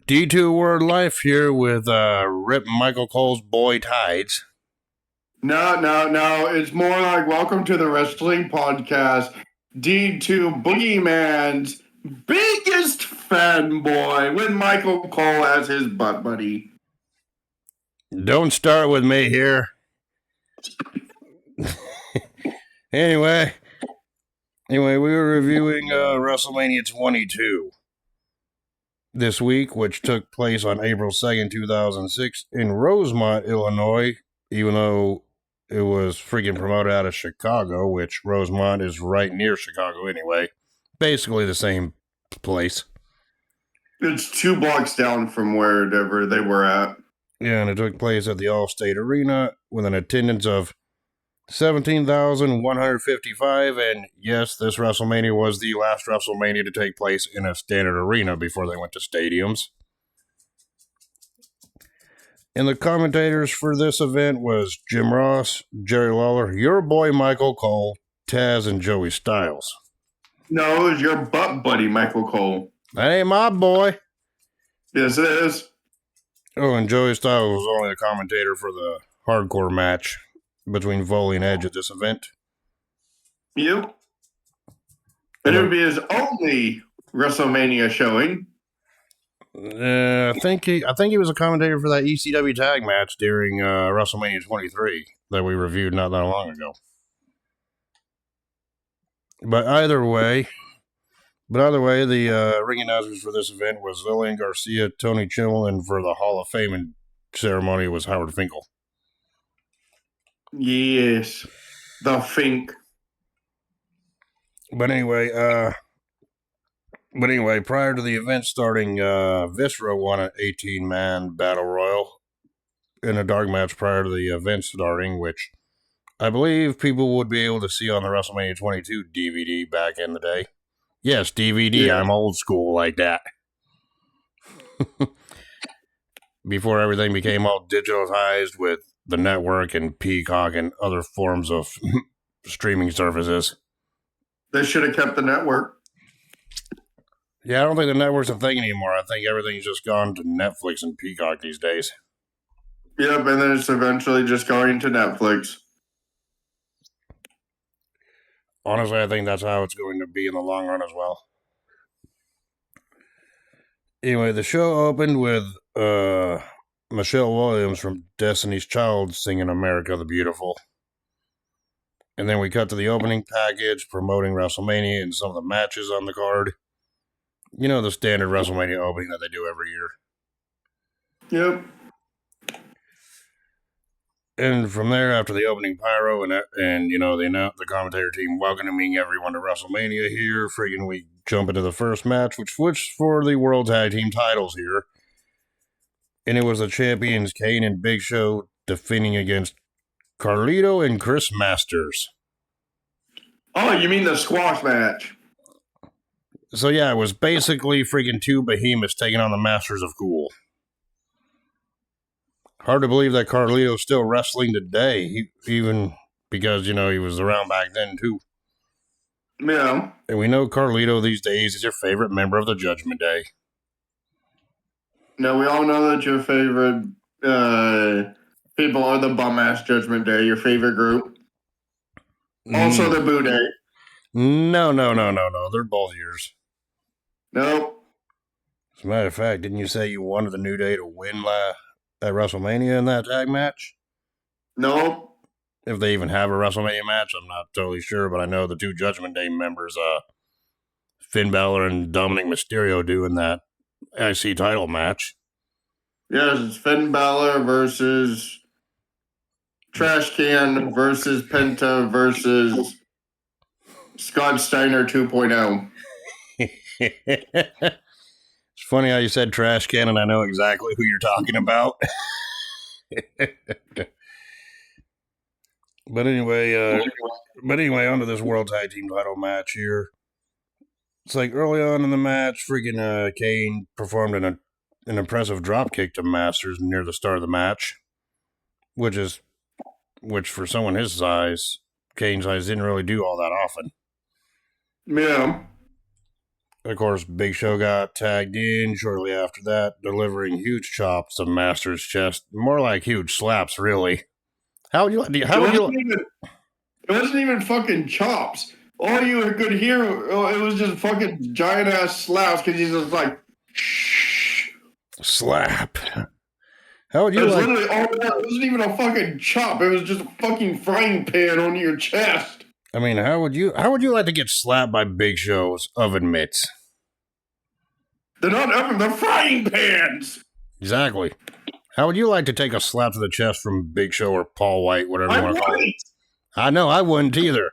D2 Word Life here with Rip Michael Cole's boy Tides. No. It's more like welcome to the wrestling podcast. D2 Boogeyman's biggest fanboy with Michael Cole as his butt buddy. Don't start with me here. Anyway, we were reviewing WrestleMania 22 this week, which took place on April 2nd, 2006 in Rosemont, Illinois, even though it was freaking promoted out of Chicago, which Rosemont is right near Chicago anyway. Basically the same place. It's 2 blocks down from wherever they were at. Yeah, and it took place at the Allstate Arena with an attendance of 17,155, and yes, this WrestleMania was the last WrestleMania to take place in a standard arena before they went to stadiums. And the commentators for this event was Jim Ross, Jerry Lawler, your boy Michael Cole, Taz, and Joey Styles. No, it was your butt buddy, Michael Cole. That ain't my boy. Yes, it is. Oh, and Joey Styles was only the commentator for the hardcore match between Foley and Edge at this event. Yep. And it would be his only WrestleMania showing. I think he was a commentator for that ECW tag match during WrestleMania 23 that we reviewed not that long ago. But either way, the ring announcers for this event was Lillian Garcia, Tony Chimel, and for the Hall of Fame ceremony was Howard Finkel. Yes, the Fink. But anyway, prior to the event starting, Viscera won an 18-man battle royal in a dark match prior to the event starting, which I believe people would be able to see on the WrestleMania 22 DVD back in the day. Yes, DVD. Yeah. I'm old school like that. Before everything became all digitalized with the network and Peacock and other forms of streaming services. They should have kept the network. Yeah, I don't think the network's a thing anymore. I think everything's just gone to Netflix and Peacock these days. Yep, and then it's eventually just going to Netflix. Honestly, I think that's how it's going to be in the long run as well. Anyway, the show opened with Michelle Williams from Destiny's Child singing America the Beautiful. And then we cut to the opening package promoting WrestleMania and some of the matches on the card. You know, the standard WrestleMania opening that they do every year. Yep. And from there, after the opening pyro and you know, the commentator team welcoming everyone to WrestleMania here, we jump into the first match, which switched for the World Tag Team titles here. And it was the champions Kane and Big Show defending against Carlito and Chris Masters. Oh, you mean the squash match? So yeah, it was basically freaking two behemoths taking on the Masters of Cool. Hard to believe that Carlito's still wrestling today, even because, you know, he was around back then too. Yeah. And we know Carlito these days is your favorite member of the Judgment Day. No, we all know that your favorite people are the bum-ass Judgment Day, your favorite group. Also the Boo Day. No. They're both yours. Nope. As a matter of fact, didn't you say you wanted the New Day to win at WrestleMania in that tag match? Nope. If they even have a WrestleMania match, I'm not totally sure, but I know the two Judgment Day members, Finn Balor and Dominic Mysterio, do in that IC title match. Yes, it's Finn Balor versus Trash Can versus Penta versus Scott Steiner 2.0. It's funny how you said Trash Can, and I know exactly who you're talking about. But anyway, onto this World Tag Team title match here. It's like early on in the match, freaking Kane performed an impressive dropkick to Masters near the start of the match, which for someone his size, Kane's size, didn't really do all that often. Yeah. Of course, Big Show got tagged in shortly after that, delivering huge chops to Master's chest. More like huge slaps, really. How would you? It wasn't even fucking chops. All you could hear, it was just fucking giant ass slaps because he's just like, shh. Slap. How would you It was like? literally all that. It wasn't even a fucking chop. It was just a fucking frying pan on your chest. I mean, how would you like to get slapped by Big Show's oven mitts? They're not oven, they're frying pans. Exactly. How would you like to take a slap to the chest from Big Show or Paul White, whatever you want to call it? I know, I wouldn't either.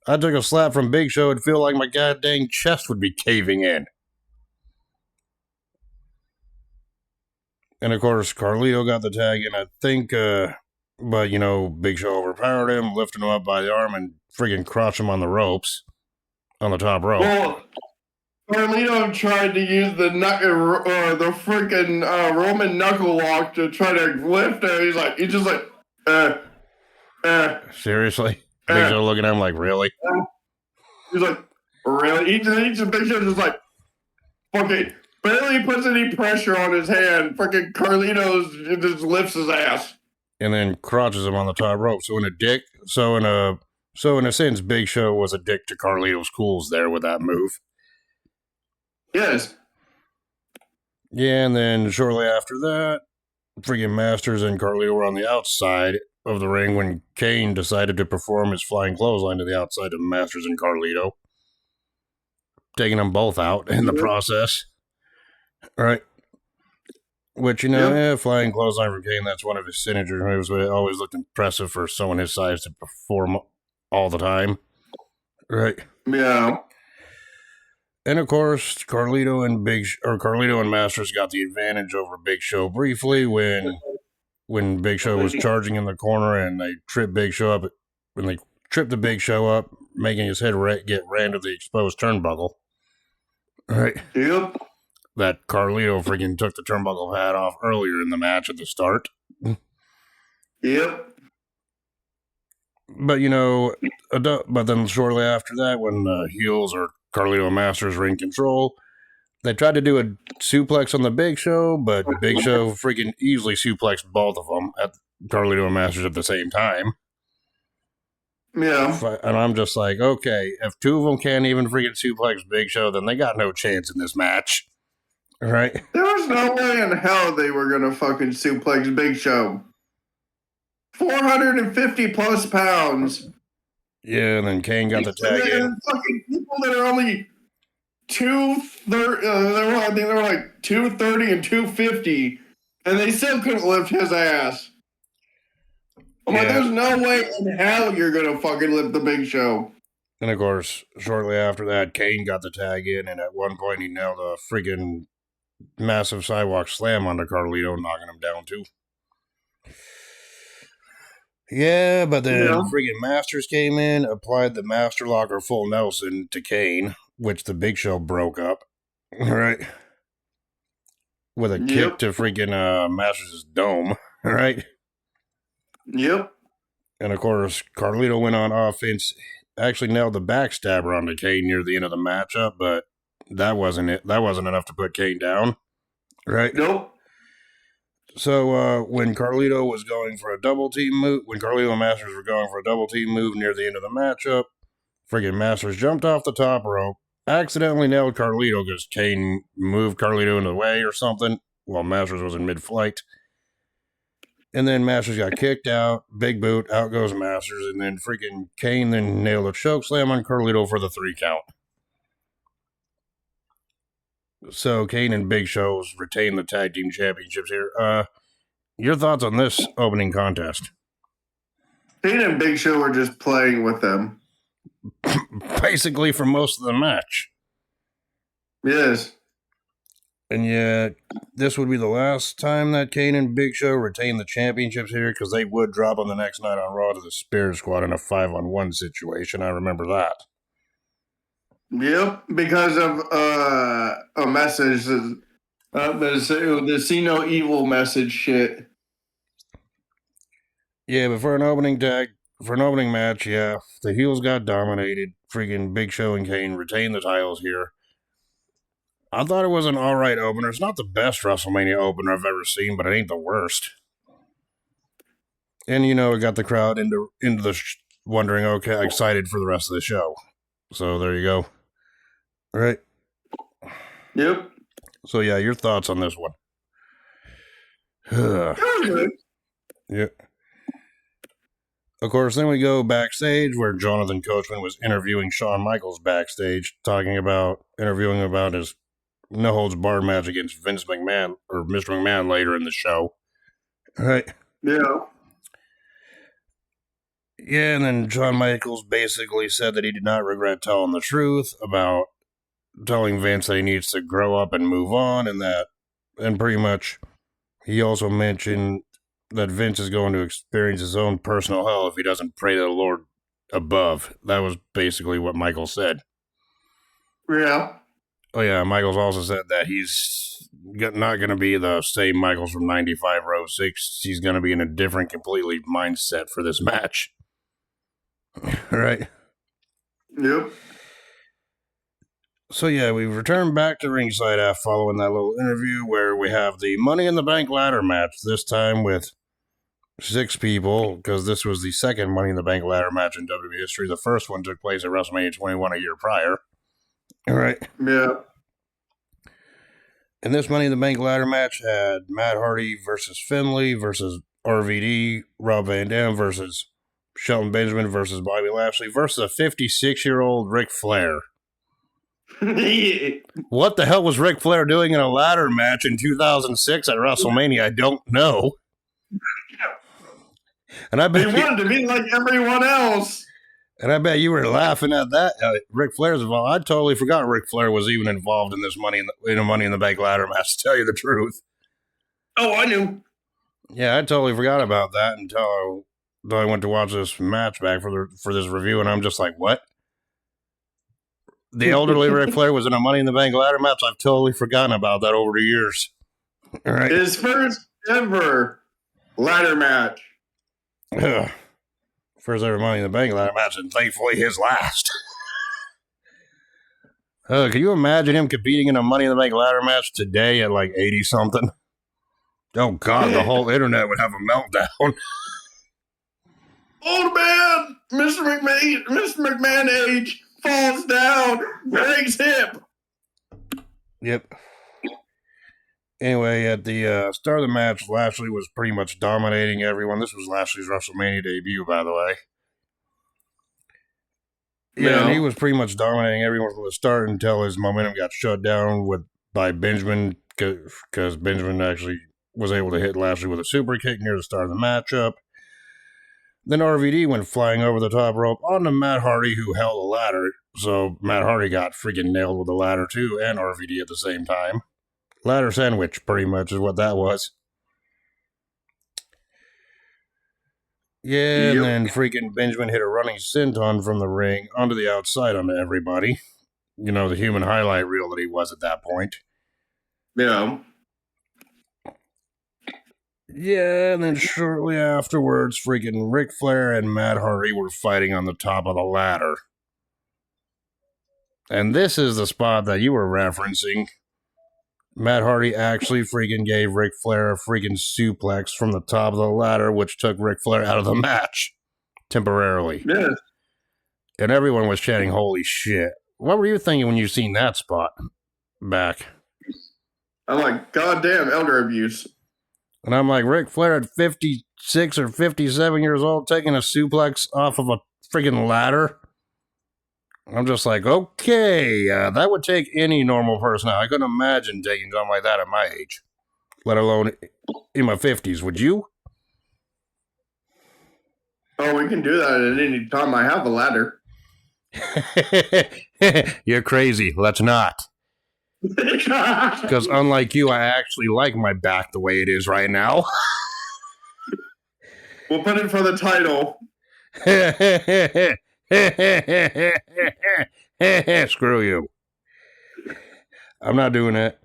I took a slap from Big Show, it'd feel like my goddamn chest would be caving in. And of course, Carlito got the tag in, I think, but Big Show overpowered him, lifted him up by the arm, and friggin' crushed him on the ropes, on the top rope. Well, Carlito tried to use the freaking Roman knuckle lock to try to lift him. He's just like, Seriously? Big Show looking at him like, really? He's like, really? Big Show just like, fucking barely puts any pressure on his hand. Fucking Carlitos just lifts his ass. And then crotches him on the top rope. So in a sense, Big Show was a dick to Carlito's Cools there with that move. Yes. Yeah, and then shortly after that, friggin' Masters and Carlito were on the outside of the ring when Kane decided to perform his flying clothesline to the outside of Masters and Carlito, taking them both out in the process. Right? Which, flying clothesline from Kane, that's one of his signature moves, but it always looked impressive for someone his size to perform all the time. Right? Yeah. And of course, Carlito and Masters got the advantage over Big Show briefly when Big Show was charging in the corner and they tripped Big Show up. When they tripped the Big Show up, making his head get ran to the exposed turnbuckle. Right? Yep. That Carlito friggin' took the turnbuckle hat off earlier in the match at the start. Yep. But but then shortly after that, when the heels or Carlito and Masters were in control, they tried to do a suplex on the Big Show, but Big Show freaking easily suplexed both of them at Carlito and Masters at the same time. Yeah. And I'm just like, okay, if two of them can't even freaking suplex Big Show, then they got no chance in this match. Right? There was no way in hell they were going to fucking suplex Big Show. 450 plus pounds. Yeah, and then Kane got the tag in. Fucking people that are only 230, I think they were like 230 and 250, and they still couldn't lift his ass. I'm like, there's no way in hell you're gonna fucking lift the Big Show. And of course, shortly after that, Kane got the tag in, and at one point he nailed a freaking massive sidewalk slam onto Carlito, knocking him down too. Yeah, but then friggin' Masters came in, applied the Master Locker full Nelson to Kane, which the Big Show broke up. Right? With a kick to freaking Masters' dome. Right? Yep. And of course, Carlito went on offense, actually nailed the backstabber onto Kane near the end of the matchup, but that wasn't it. That wasn't enough to put Kane down. Right? Nope. So when Carlito was going for a double team move, when Carlito and Masters were going for a double team move near the end of the matchup, friggin' Masters jumped off the top rope, accidentally nailed Carlito because Kane moved Carlito in the way or something while Masters was in mid-flight. And then Masters got kicked out, big boot, out goes Masters, and then freaking Kane then nailed a choke slam on Carlito for the 3 count. So Kane and Big Show's retain the tag team championships here. Your thoughts on this opening contest? Kane and Big Show were just playing with them. Basically for most of the match. Yes. And yet, this would be the last time that Kane and Big Show retain the championships here, because they would drop them the next night on Raw to the Spirit Squad in a 5-on-1 situation. I remember that. Yep, because of a message, the see no evil message shit. Yeah, but for an opening match, yeah, the heels got dominated. Freaking Big Show and Kane retained the titles here. I thought it was an alright opener. It's not the best WrestleMania opener I've ever seen, but it ain't the worst. And, you know, it got the crowd into the wondering, okay, excited for the rest of the show. So there you go. All right. Yep. So, yeah, your thoughts on this one? Yeah. Of course, then we go backstage where Jonathan Coachman was interviewing Shawn Michaels backstage, interviewing about his no-holds-barred match against Vince McMahon, or Mr. McMahon later in the show. All right. Yeah. Yeah, and then Shawn Michaels basically said that he did not regret telling the truth about telling Vince that he needs to grow up and move on, and pretty much he also mentioned that Vince is going to experience his own personal hell if he doesn't pray to the Lord above. That was basically what Michaels said. Yeah. Oh yeah, Michaels also said that he's not going to be the same Michaels from 95 or 06. He's going to be in a different completely mindset for this match. Right? Yep. So yeah, we return back to ringside after following that little interview where we have the Money in the Bank ladder match, this time with 6 people, because this was the second Money in the Bank ladder match in WWE history. The first one took place at WrestleMania 21 a year prior. All right. Yeah. And this Money in the Bank ladder match had Matt Hardy versus Finlay versus RVD, Rob Van Dam versus Shelton Benjamin versus Bobby Lashley versus a 56-year-old Ric Flair. What the hell was Ric Flair doing in a ladder match in 2006 at WrestleMania? I don't know. And I bet he wanted to be like everyone else. And I bet you were laughing at that. Ric Flair's involved. I totally forgot Ric Flair was even involved in this Money in the Bank ladder match. To tell you the truth. Oh, I knew. Yeah, I totally forgot about that until I went to watch this match back for this review, and I'm just like, what? The elderly Ric Flair was in a Money in the Bank ladder match. I've totally forgotten about that over the years. All right. His first ever ladder match. First ever Money in the Bank ladder match, and thankfully his last. Can you imagine him competing in a Money in the Bank ladder match today at like 80-something? Oh, God, the whole internet would have a meltdown. Old man, Mr. McMahon age, falls down, breaks hip. Yep. Anyway, at the start of the match, Lashley was pretty much dominating everyone. This was Lashley's WrestleMania debut, by the way. Yeah, and he was pretty much dominating everyone from the start until his momentum got shut down by Benjamin, because Benjamin actually was able to hit Lashley with a super kick near the start of the matchup. Then RVD went flying over the top rope onto Matt Hardy, who held the ladder. So Matt Hardy got freaking nailed with the ladder too, and RVD at the same time. Ladder sandwich, pretty much, is what that was. Yeah, and then freaking Benjamin hit a running senton from the ring onto the outside onto everybody. You know, the human highlight reel that he was at that point. Yeah. Yeah, and then shortly afterwards, freaking Ric Flair and Matt Hardy were fighting on the top of the ladder. And this is the spot that you were referencing. Matt Hardy actually freaking gave Ric Flair a freaking suplex from the top of the ladder, which took Ric Flair out of the match temporarily. Yes. And everyone was chanting, holy shit. What were you thinking when you seen that spot back? I'm like, goddamn, elder abuse. And I'm like, Ric Flair at 56 or 57 years old taking a suplex off of a freaking ladder? I'm just like, okay, that would take any normal person out. I couldn't imagine taking something like that at my age, let alone in my 50s. Would you? Oh, we can do that at any time I have a ladder. You're crazy. Let's not. Because unlike you, I actually like my back the way it is right now. We'll put it for the title. Screw you. I'm not doing it.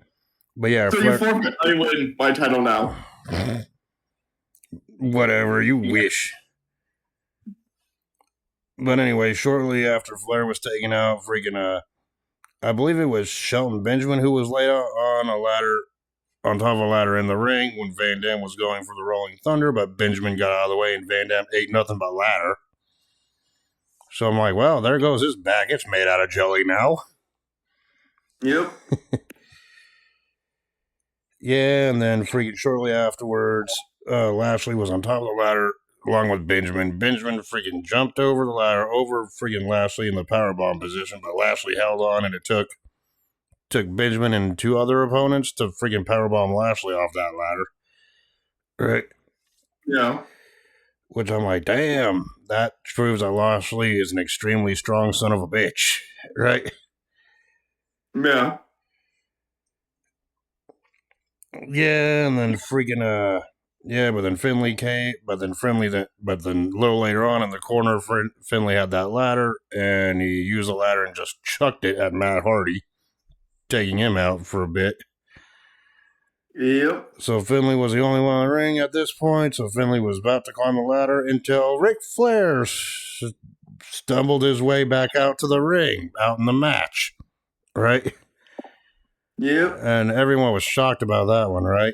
But yeah, so you forfeit. I win my title now. Whatever, you wish. But anyway, shortly after Flair was taken out, freaking I believe it was Shelton Benjamin who was laid out on a ladder, on top of a ladder in the ring when Van Dam was going for the Rolling Thunder, but Benjamin got out of the way and Van Dam ate nothing but ladder. So I'm like, well, there goes his back. It's made out of jelly now. Yep. Yeah, and then freaking shortly afterwards, Lashley was on top of the ladder along with Benjamin. Benjamin freaking jumped over the ladder, over freaking Lashley in the powerbomb position, but Lashley held on, and it took Benjamin and two other opponents to freaking powerbomb Lashley off that ladder. Right? Yeah. Which I'm like, damn, that proves that Lashley is an extremely strong son of a bitch. Right? Yeah. Yeah, and then freaking yeah, but then Finley came, but then a little later on in the corner, Finley had that ladder, and he used the ladder and just chucked it at Matt Hardy, taking him out for a bit. Yep. So Finley was the only one in the ring at this point, so Finley was about to climb the ladder until Ric Flair stumbled his way back out to the ring, out in the match, right? Yep. And everyone was shocked about that one, right?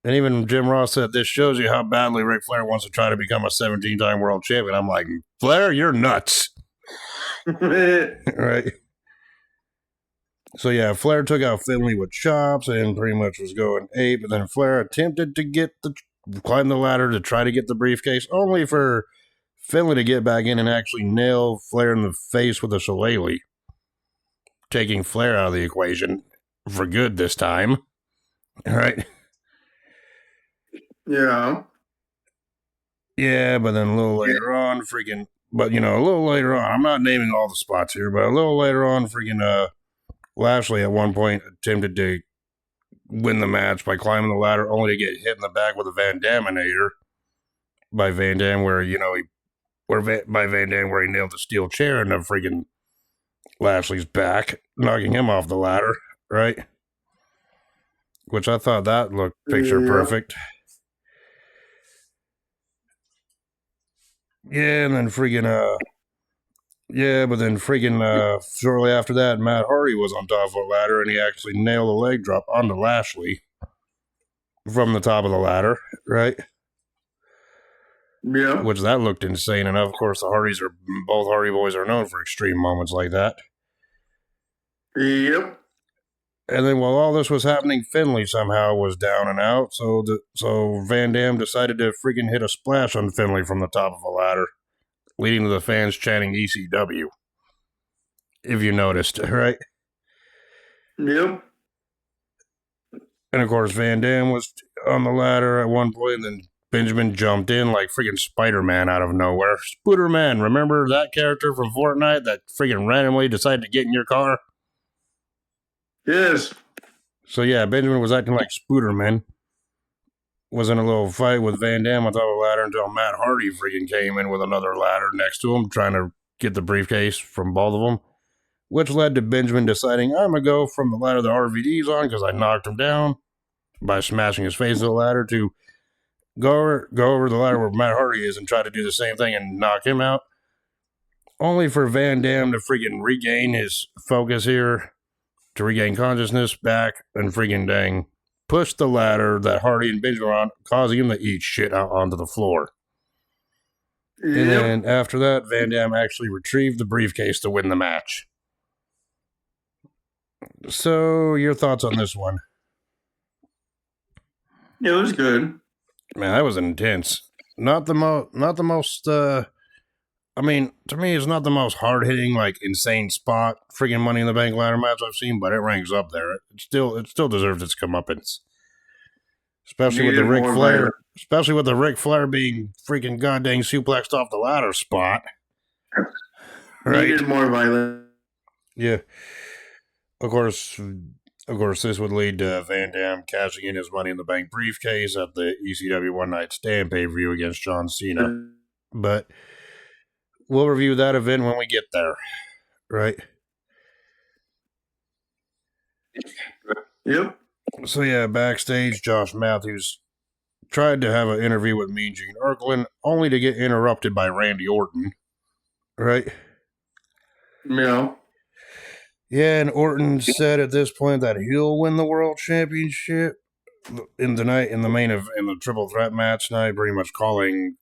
And even Jim Ross said, this shows you how badly Ric Flair wants to try to become a 17-time world champion. I'm like, Flair, you're nuts. Right? So yeah, Flair took out Finley with chops and pretty much was going ape. But then Flair attempted to climb the ladder to try to get the briefcase, only for Finley to get back in and actually nail Flair in the face with a shillelagh, taking Flair out of the equation for good this time. Right? Yeah. Yeah, but then a little later on, I'm not naming all the spots here, but a little later on, Lashley at one point attempted to win the match by climbing the ladder, only to get hit in the back with a Van Daminator by Van Dam, where he nailed the steel chair into freaking Lashley's back, knocking him off the ladder, right? Which I thought that looked picture perfect. Yeah, and then shortly after that, Matt Hardy was on top of a ladder, and he actually nailed a leg drop onto Lashley from the top of the ladder, right? Yeah. Which that looked insane enough. Of course, both Hardy boys are known for extreme moments like that. Yep. And then while all this was happening, Finley somehow was down and out, so Van Dam decided to freaking hit a splash on Finley from the top of a ladder, leading to the fans chanting ECW. If you noticed, right? Yep. And of course, Van Dam was on the ladder at one point, and then Benjamin jumped in like freaking Spider-Man out of nowhere. Spooderman, remember that character from Fortnite that freaking randomly decided to get in your car? Yes. So yeah, Benjamin was acting like Spooderman. Was in a little fight with Van Dam on top of the ladder until Matt Hardy freaking came in with another ladder next to him, trying to get the briefcase from both of them, which led to Benjamin deciding, I'm going to go from the ladder the RVD's on because I knocked him down by smashing his face to the ladder, to go over the ladder where Matt Hardy is and try to do the same thing and knock him out, only for Van Dam to freaking regain his focus here, to regain consciousness back, and freaking dang push the ladder that Hardy and Benjamin were on, causing him to eat shit out onto the floor. Yep. And then after that, Van Dam actually retrieved the briefcase to win the match. So, your thoughts on this one? Yeah, it was good. Man, that was intense. Not the most, I mean, to me, it's not the most hard-hitting, like, insane spot freaking Money in the Bank ladder match I've seen, but it ranks up there. It still deserves its comeuppance. Especially with the Ric Flair being freaking goddamn suplexed off the ladder spot. Right? Needed more violence. Yeah. Of course, this would lead to Van Dam cashing in his Money in the Bank briefcase at the ECW One Night Stand pay-per-view against John Cena. But we'll review that event when we get there, right? Yep. So yeah, backstage, Josh Matthews tried to have an interview with Mean Gene Okerlund, only to get interrupted by Randy Orton, right? Yeah. Yeah, and Orton said at this point that he'll win the world championship in the night in the in the triple threat match night, pretty much calling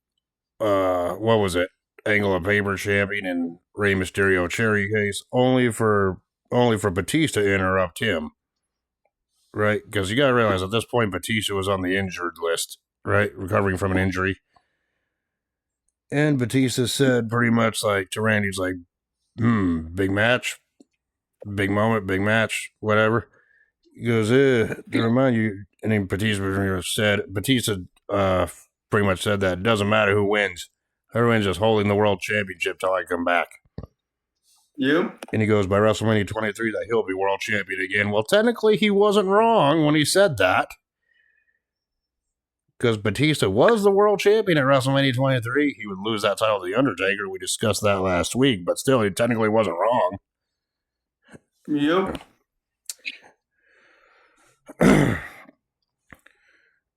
what was it? Angle of Paper champion and Rey Mysterio cherry case only for Batista to interrupt him. Right? Because you gotta realize at this point Batista was on the injured list, right? Recovering from an injury. And Batista said pretty much like to Randy's like, big match, big moment, big match, whatever. He goes, to remind you, and then Batista pretty much said that it doesn't matter who wins. Everyone's just holding the world championship till I come back. Yep. And he goes, by WrestleMania 23 that he'll be world champion again. Well, technically he wasn't wrong when he said that. Because Batista was the world champion at WrestleMania 23. He would lose that title to The Undertaker. We discussed that last week, but still, he technically wasn't wrong. Yep.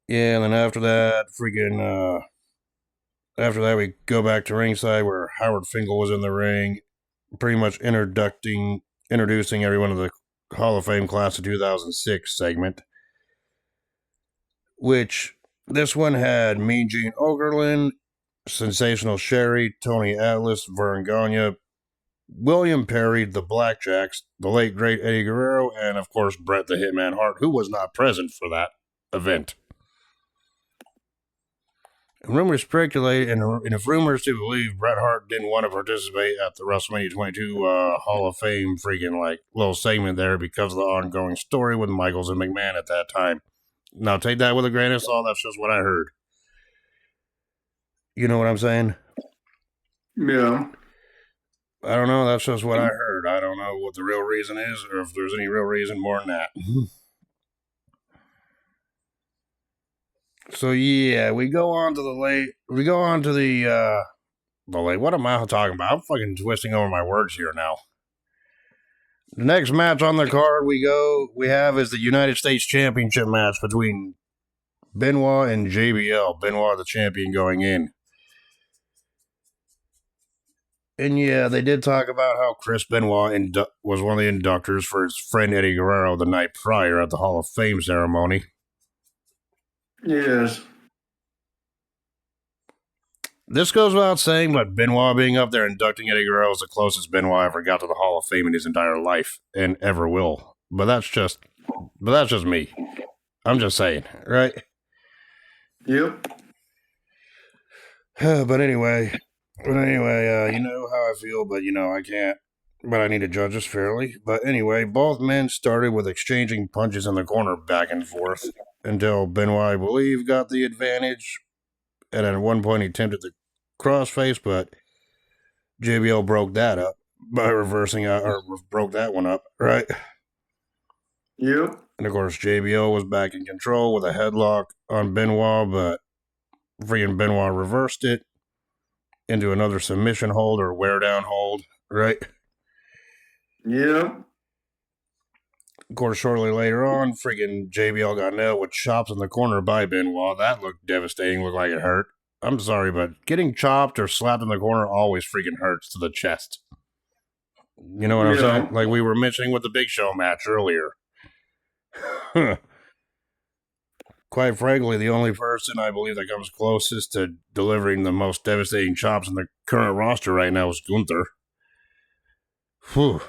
Yeah, and then after that, after that, we go back to ringside where Howard Finkel was in the ring, pretty much introducing everyone to the Hall of Fame class of 2006 segment, which this one had Mean Gene Okerlund, Sensational Sherry, Tony Atlas, Vern Gagne, William Perry, the Blackjacks, the late great Eddie Guerrero, and of course Bret the Hitman Hart, who was not present for that event. Rumors speculate, and if rumors to believe, Bret Hart didn't want to participate at the WrestleMania 22 Hall of Fame freaking like little segment there because of the ongoing story with Michaels and McMahon at that time. Now take that with a grain of salt. That's just what I heard. You know what I'm saying? Yeah. I don't know. That's just what I heard. I don't know what the real reason is, or if there's any real reason more than that. So yeah, we go on to the late. What am I talking about? I'm fucking twisting over my words here now. The next match on the card we have is the United States Championship match between Benoit and JBL. Benoit the champion going in. And yeah, they did talk about how Chris Benoit was one of the inductors for his friend Eddie Guerrero the night prior at the Hall of Fame ceremony. Yes. This goes without saying, but Benoit being up there inducting Eddie Guerrero is the closest Benoit ever got to the Hall of Fame in his entire life, and ever will. But that's just me. I'm just saying, right? Yep. But anyway, you know how I feel, but I can't. But I need to judge this fairly. But anyway, both men started with exchanging punches in the corner back and forth until Benoit, I believe, got the advantage. And at one point, he attempted the crossface, but JBL broke that up by reversing out, or broke that one up, right? Yep. And of course, JBL was back in control with a headlock on Benoit, but freaking Benoit reversed it into another submission hold or wear down hold, right? Yep. Of course, shortly later on, freaking JBL got nailed with chops in the corner by Benoit. That looked devastating, looked like it hurt. I'm sorry, but getting chopped or slapped in the corner always freaking hurts to the chest. You know what I'm saying? Like we were mentioning with the Big Show match earlier. Quite frankly, the only person I believe that comes closest to delivering the most devastating chops in the current roster right now is Gunther. Whew.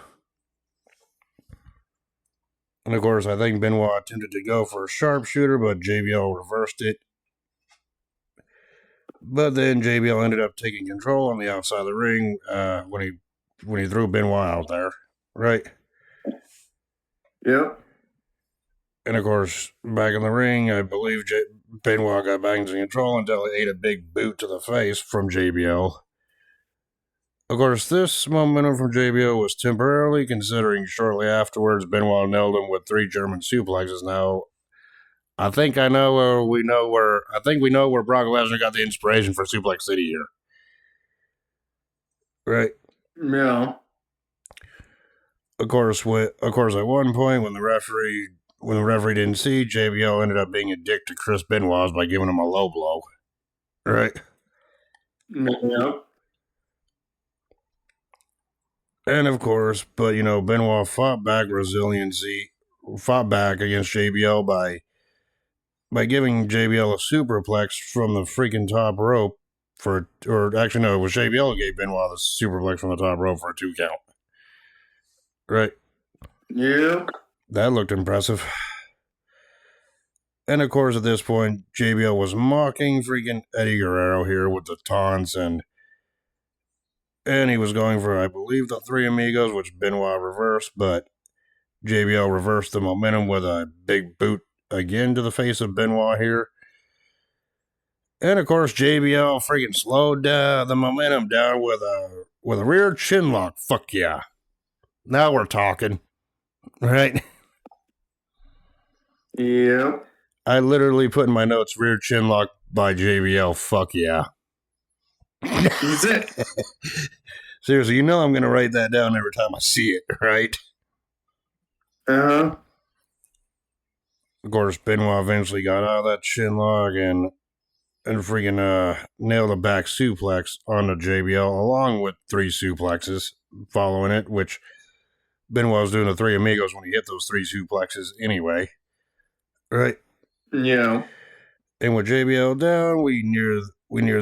And of course, I think Benoit attempted to go for a sharpshooter, but JBL reversed it. But then JBL ended up taking control on the outside of the ring when he threw Benoit out there, right? Yep. And of course, back in the ring, I believe Benoit got back into control until he ate a big boot to the face from JBL. Of course, this momentum from JBL was temporarily, considering shortly afterwards Benoit nailed him with 3 German suplexes. Now, I think we know where Brock Lesnar got the inspiration for Suplex City here. Right? Yeah. Of course, at one point when the referee didn't see, JBL ended up being a dick to Chris Benoit by giving him a low blow. Right? Yep. And of course, but Benoit fought back against JBL by giving JBL a superplex from the freaking top rope or actually no, it was JBL who gave Benoit the superplex from the top rope for a 2 count. Right. Yep. That looked impressive. And of course, at this point, JBL was mocking freaking Eddie Guerrero here with the taunts and he was going for, I believe, the Three Amigos, which Benoit reversed, but JBL reversed the momentum with a big boot again to the face of Benoit here. And of course, JBL freaking slowed the momentum down with a rear chin lock. Fuck yeah. Now we're talking. Right? Yep. I literally put in my notes, rear chin lock by JBL. Fuck yeah. That's it. Seriously, I'm going to write that down every time I see it, right? Uh-huh. Of course, Benoit eventually got out of that chin lock and freaking nailed a back suplex onto JBL along with 3 suplexes following it, which Benoit was doing the Three Amigos when he hit those 3 suplexes anyway. Right? Yeah. And with JBL down, we near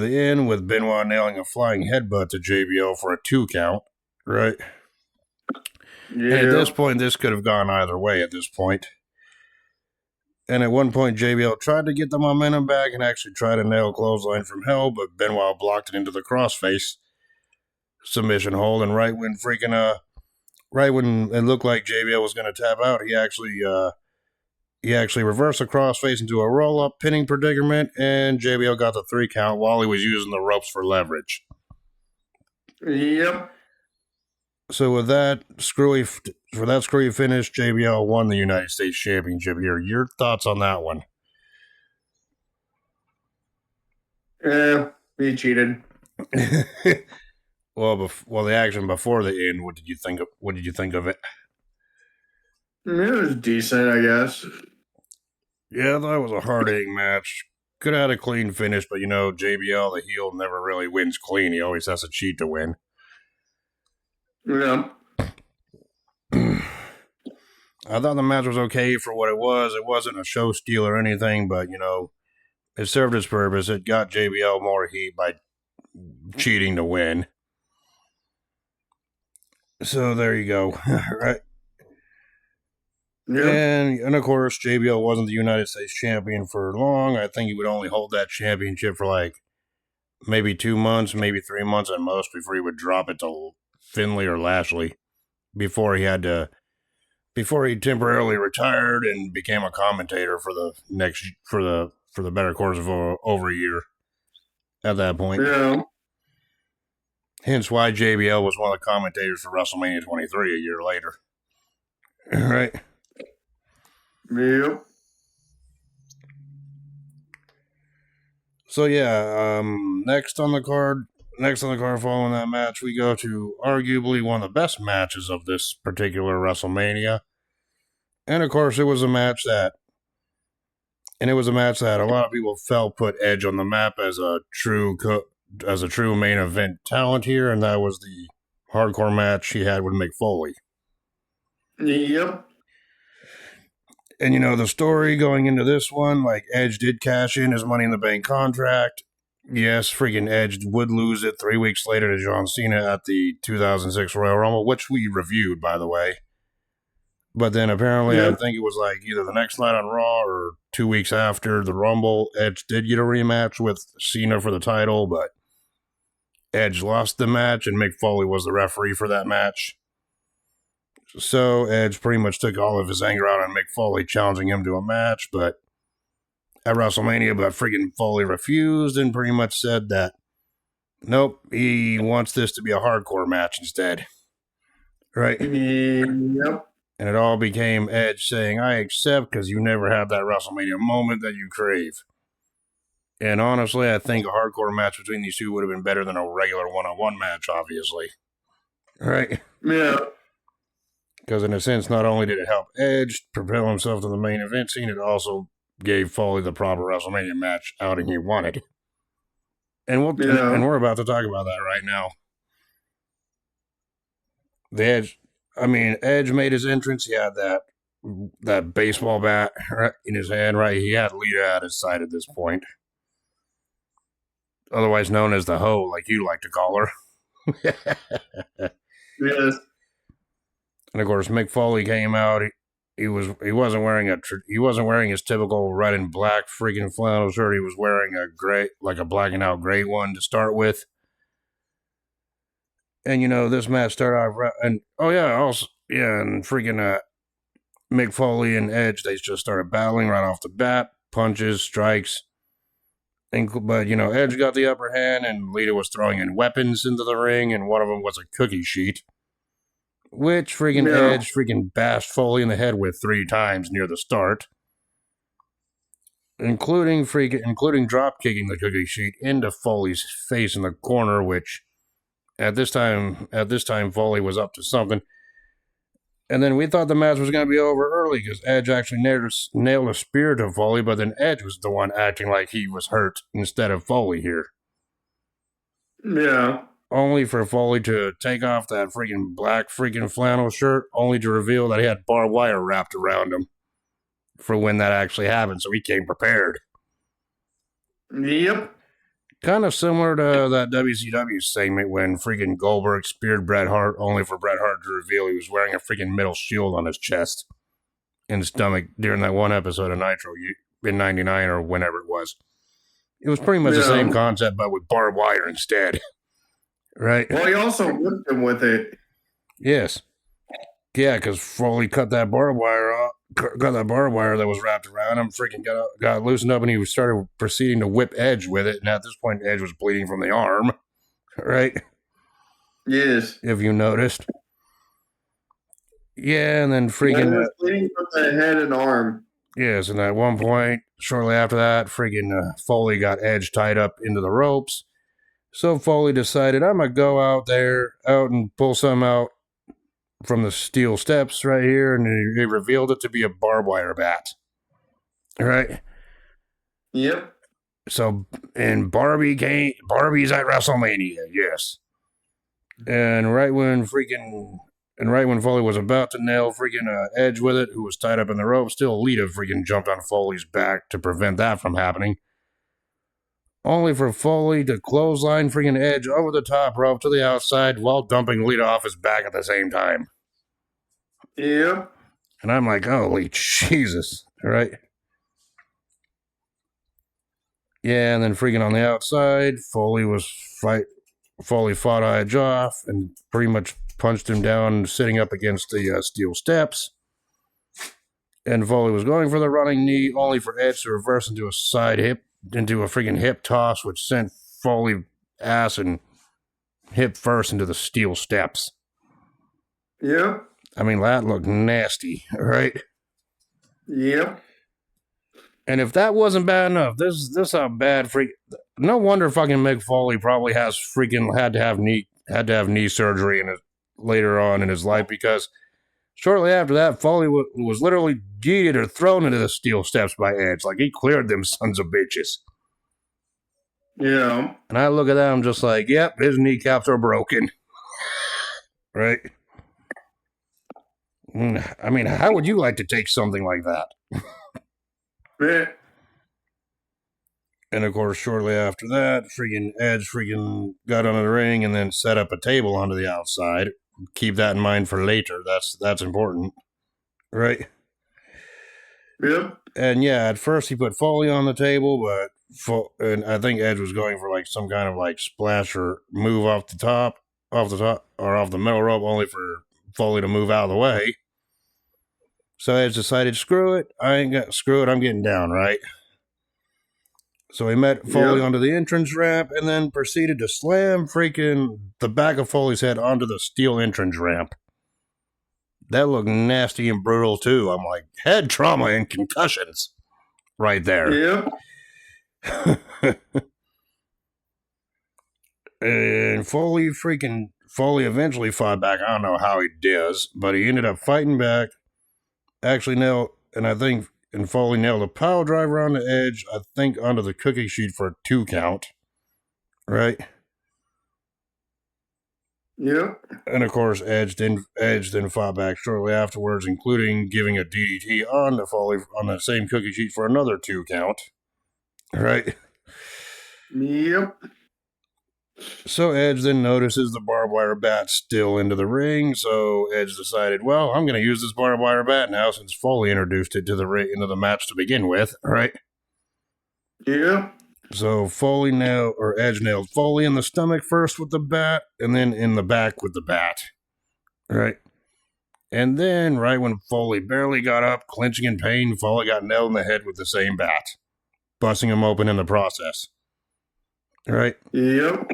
the end with Benoit nailing a flying headbutt to JBL for a 2 count. Right? Yeah. And at this point, this could have gone either way at this point. And at one point, JBL tried to get the momentum back and actually tried to nail a clothesline from hell, but Benoit blocked it into the crossface submission hold. And right when it looked like JBL was going to tap out, he actually reversed the crossface into a roll-up pinning predicament, and JBL got the 3 count while he was using the ropes for leverage. Yep. So with that screwy finish, JBL won the United States Championship here. Your thoughts on that one? Yeah, he cheated. Well, the action before the end, what did you think of it? It was decent, I guess. Yeah, I thought it was a hard-hitting match. Could have had a clean finish, but JBL, the heel, never really wins clean. He always has to cheat to win. Yeah. I thought the match was okay for what it was. It wasn't a show steal or anything, but, it served its purpose. It got JBL more heat by cheating to win. So there you go. Right? Yeah. And of course, JBL wasn't the United States champion for long. I think he would only hold that championship for like maybe 2 months, maybe 3 months at most before he would drop it to Finlay or Lashley before he temporarily retired and became a commentator for the better course of over a year at that point. Yeah. Hence why JBL was one of the commentators for WrestleMania 23 a year later. Right? Yep. So yeah, next on the card following that match, we go to arguably one of the best matches of this particular WrestleMania. And of course, it was a match that a lot of people felt put Edge on the map as a true main event talent here, and that was the hardcore match he had with Mick Foley. Yep. And the story going into this one, like Edge did cash in his Money in the Bank contract. Yes, freaking Edge would lose it 3 weeks later to John Cena at the 2006 Royal Rumble, which we reviewed, by the way. But then apparently, I think it was like either the next night on Raw or 2 weeks after the Rumble, Edge did get a rematch with Cena for the title, but Edge lost the match, and Mick Foley was the referee for that match. So Edge pretty much took all of his anger out on Mick Foley, challenging him to a match, but at WrestleMania, but freaking Foley refused and pretty much said that, nope, he wants this to be a hardcore match instead. Right? Yep. And it all became Edge saying, I accept because you never had that WrestleMania moment that you crave. And honestly, I think a hardcore match between these two would have been better than a regular one-on-one match, obviously. Right? Yeah. Because in a sense, not only did it help Edge propel himself to the main event scene, it also gave Foley the proper WrestleMania match outing he wanted. And we're about to talk about that right now. The Edge, Edge made his entrance. He had that baseball bat in his hand, right? He had Lita at his side at this point, otherwise known as the Hoe, like you like to call her. Yes. And of course, Mick Foley came out. He wasn't wearing his typical red and black freaking flannel shirt. He was wearing a black and out gray one to start with. And this match started off, and freaking Mick Foley and Edge, they just started battling right off the bat, punches, strikes. But Edge got the upper hand, and Lita was throwing in weapons into the ring, and one of them was a cookie sheet, which Edge bashed Foley in the head with 3 times near the start, including drop kicking the cookie sheet into Foley's face in the corner, which at this time Foley was up to something. And then we thought the match was going to be over early because Edge actually nailed a spear to Foley, but then Edge was the one acting like he was hurt instead of Foley here. Yeah. Only for Foley to take off that freaking black freaking flannel shirt, only to reveal that he had barbed wire wrapped around him for when that actually happened, so he came prepared. Yep. Kind of similar to that WCW segment when freaking Goldberg speared Bret Hart, only for Bret Hart to reveal he was wearing a freaking metal shield on his chest and stomach during that one episode of Nitro in '99 or whenever it was. It was pretty much the same concept, but with barbed wire instead. Right? Well, he also whipped him with it. Yes. Yeah, because Foley cut that barbed wire off. Got that barbed wire that was wrapped around him, freaking got loosened up, and he started proceeding to whip Edge with it. And at this point, Edge was bleeding from the arm, right? Yes. If you noticed. Yeah, and then freaking... He was bleeding from the head and arm. Yes, and at one point, shortly after that, freaking Foley got Edge tied up into the ropes. So Foley decided, I'm going to go out and pull some out from the steel steps right here, and he revealed it to be a barbed wire bat. Right? Yep. So, and Barbie's at WrestleMania, yes. And right when Foley was about to nail freaking Edge with it, who was tied up in the rope, still Lita freaking jumped on Foley's back to prevent that from happening. Only for Foley to clothesline freaking Edge over the top rope to the outside while dumping Lita off his back at the same time. Yep. And I'm like, holy Jesus, right? Yeah, and then freaking on the outside, Foley fought Edge off and pretty much punched him down, sitting up against the steel steps. And Foley was going for the running knee, only for Edge to reverse into a freaking hip toss, which sent Foley ass and hip first into the steel steps. Yep. That looked nasty, right? Yep. And if that wasn't bad enough, this how bad no wonder fucking Mick Foley probably had to have knee surgery later on in his life, because shortly after that, Foley was literally yeeted or thrown into the steel steps by Edge. Like, he cleared them sons of bitches. Yeah. And I look at that, I'm just like, yep, his kneecaps are broken. Right? How would you like to take something like that? Yeah. And of course, shortly after that, Edge got on the ring and then set up a table onto the outside. Keep that in mind for later. That's important. Right? Yep. And yeah, at first he put Foley on the table, and I think Edge was going for like some kind of like splash or move off the top or off the middle rope, only for Foley to move out of the way. So Edge decided, screw it, I'm getting down, right? So he met Foley onto the entrance ramp and then proceeded to slam freaking the back of Foley's head onto the steel entrance ramp. That looked nasty and brutal too. I'm like, head trauma and concussions right there. Yep. And Foley eventually fought back. I don't know how he does, but he ended up fighting back. Actually and Foley nailed a power driver on the Edge, I think onto the cookie sheet for a 2 count. Right? Yep. And of course, Edge then fought back shortly afterwards, including giving a DDT on the Foley on the same cookie sheet for another 2 count. Right? Yep. So Edge then notices the barbed wire bat still into the ring. So Edge decided, well, I'm going to use this barbed wire bat now since Foley introduced it to the into the match to begin with. Right? Yep. So Edge nailed Foley in the stomach first with the bat, and then in the back with the bat. Right? And then, right when Foley barely got up, clenching in pain, Foley got nailed in the head with the same bat, busting him open in the process. Right? Yep.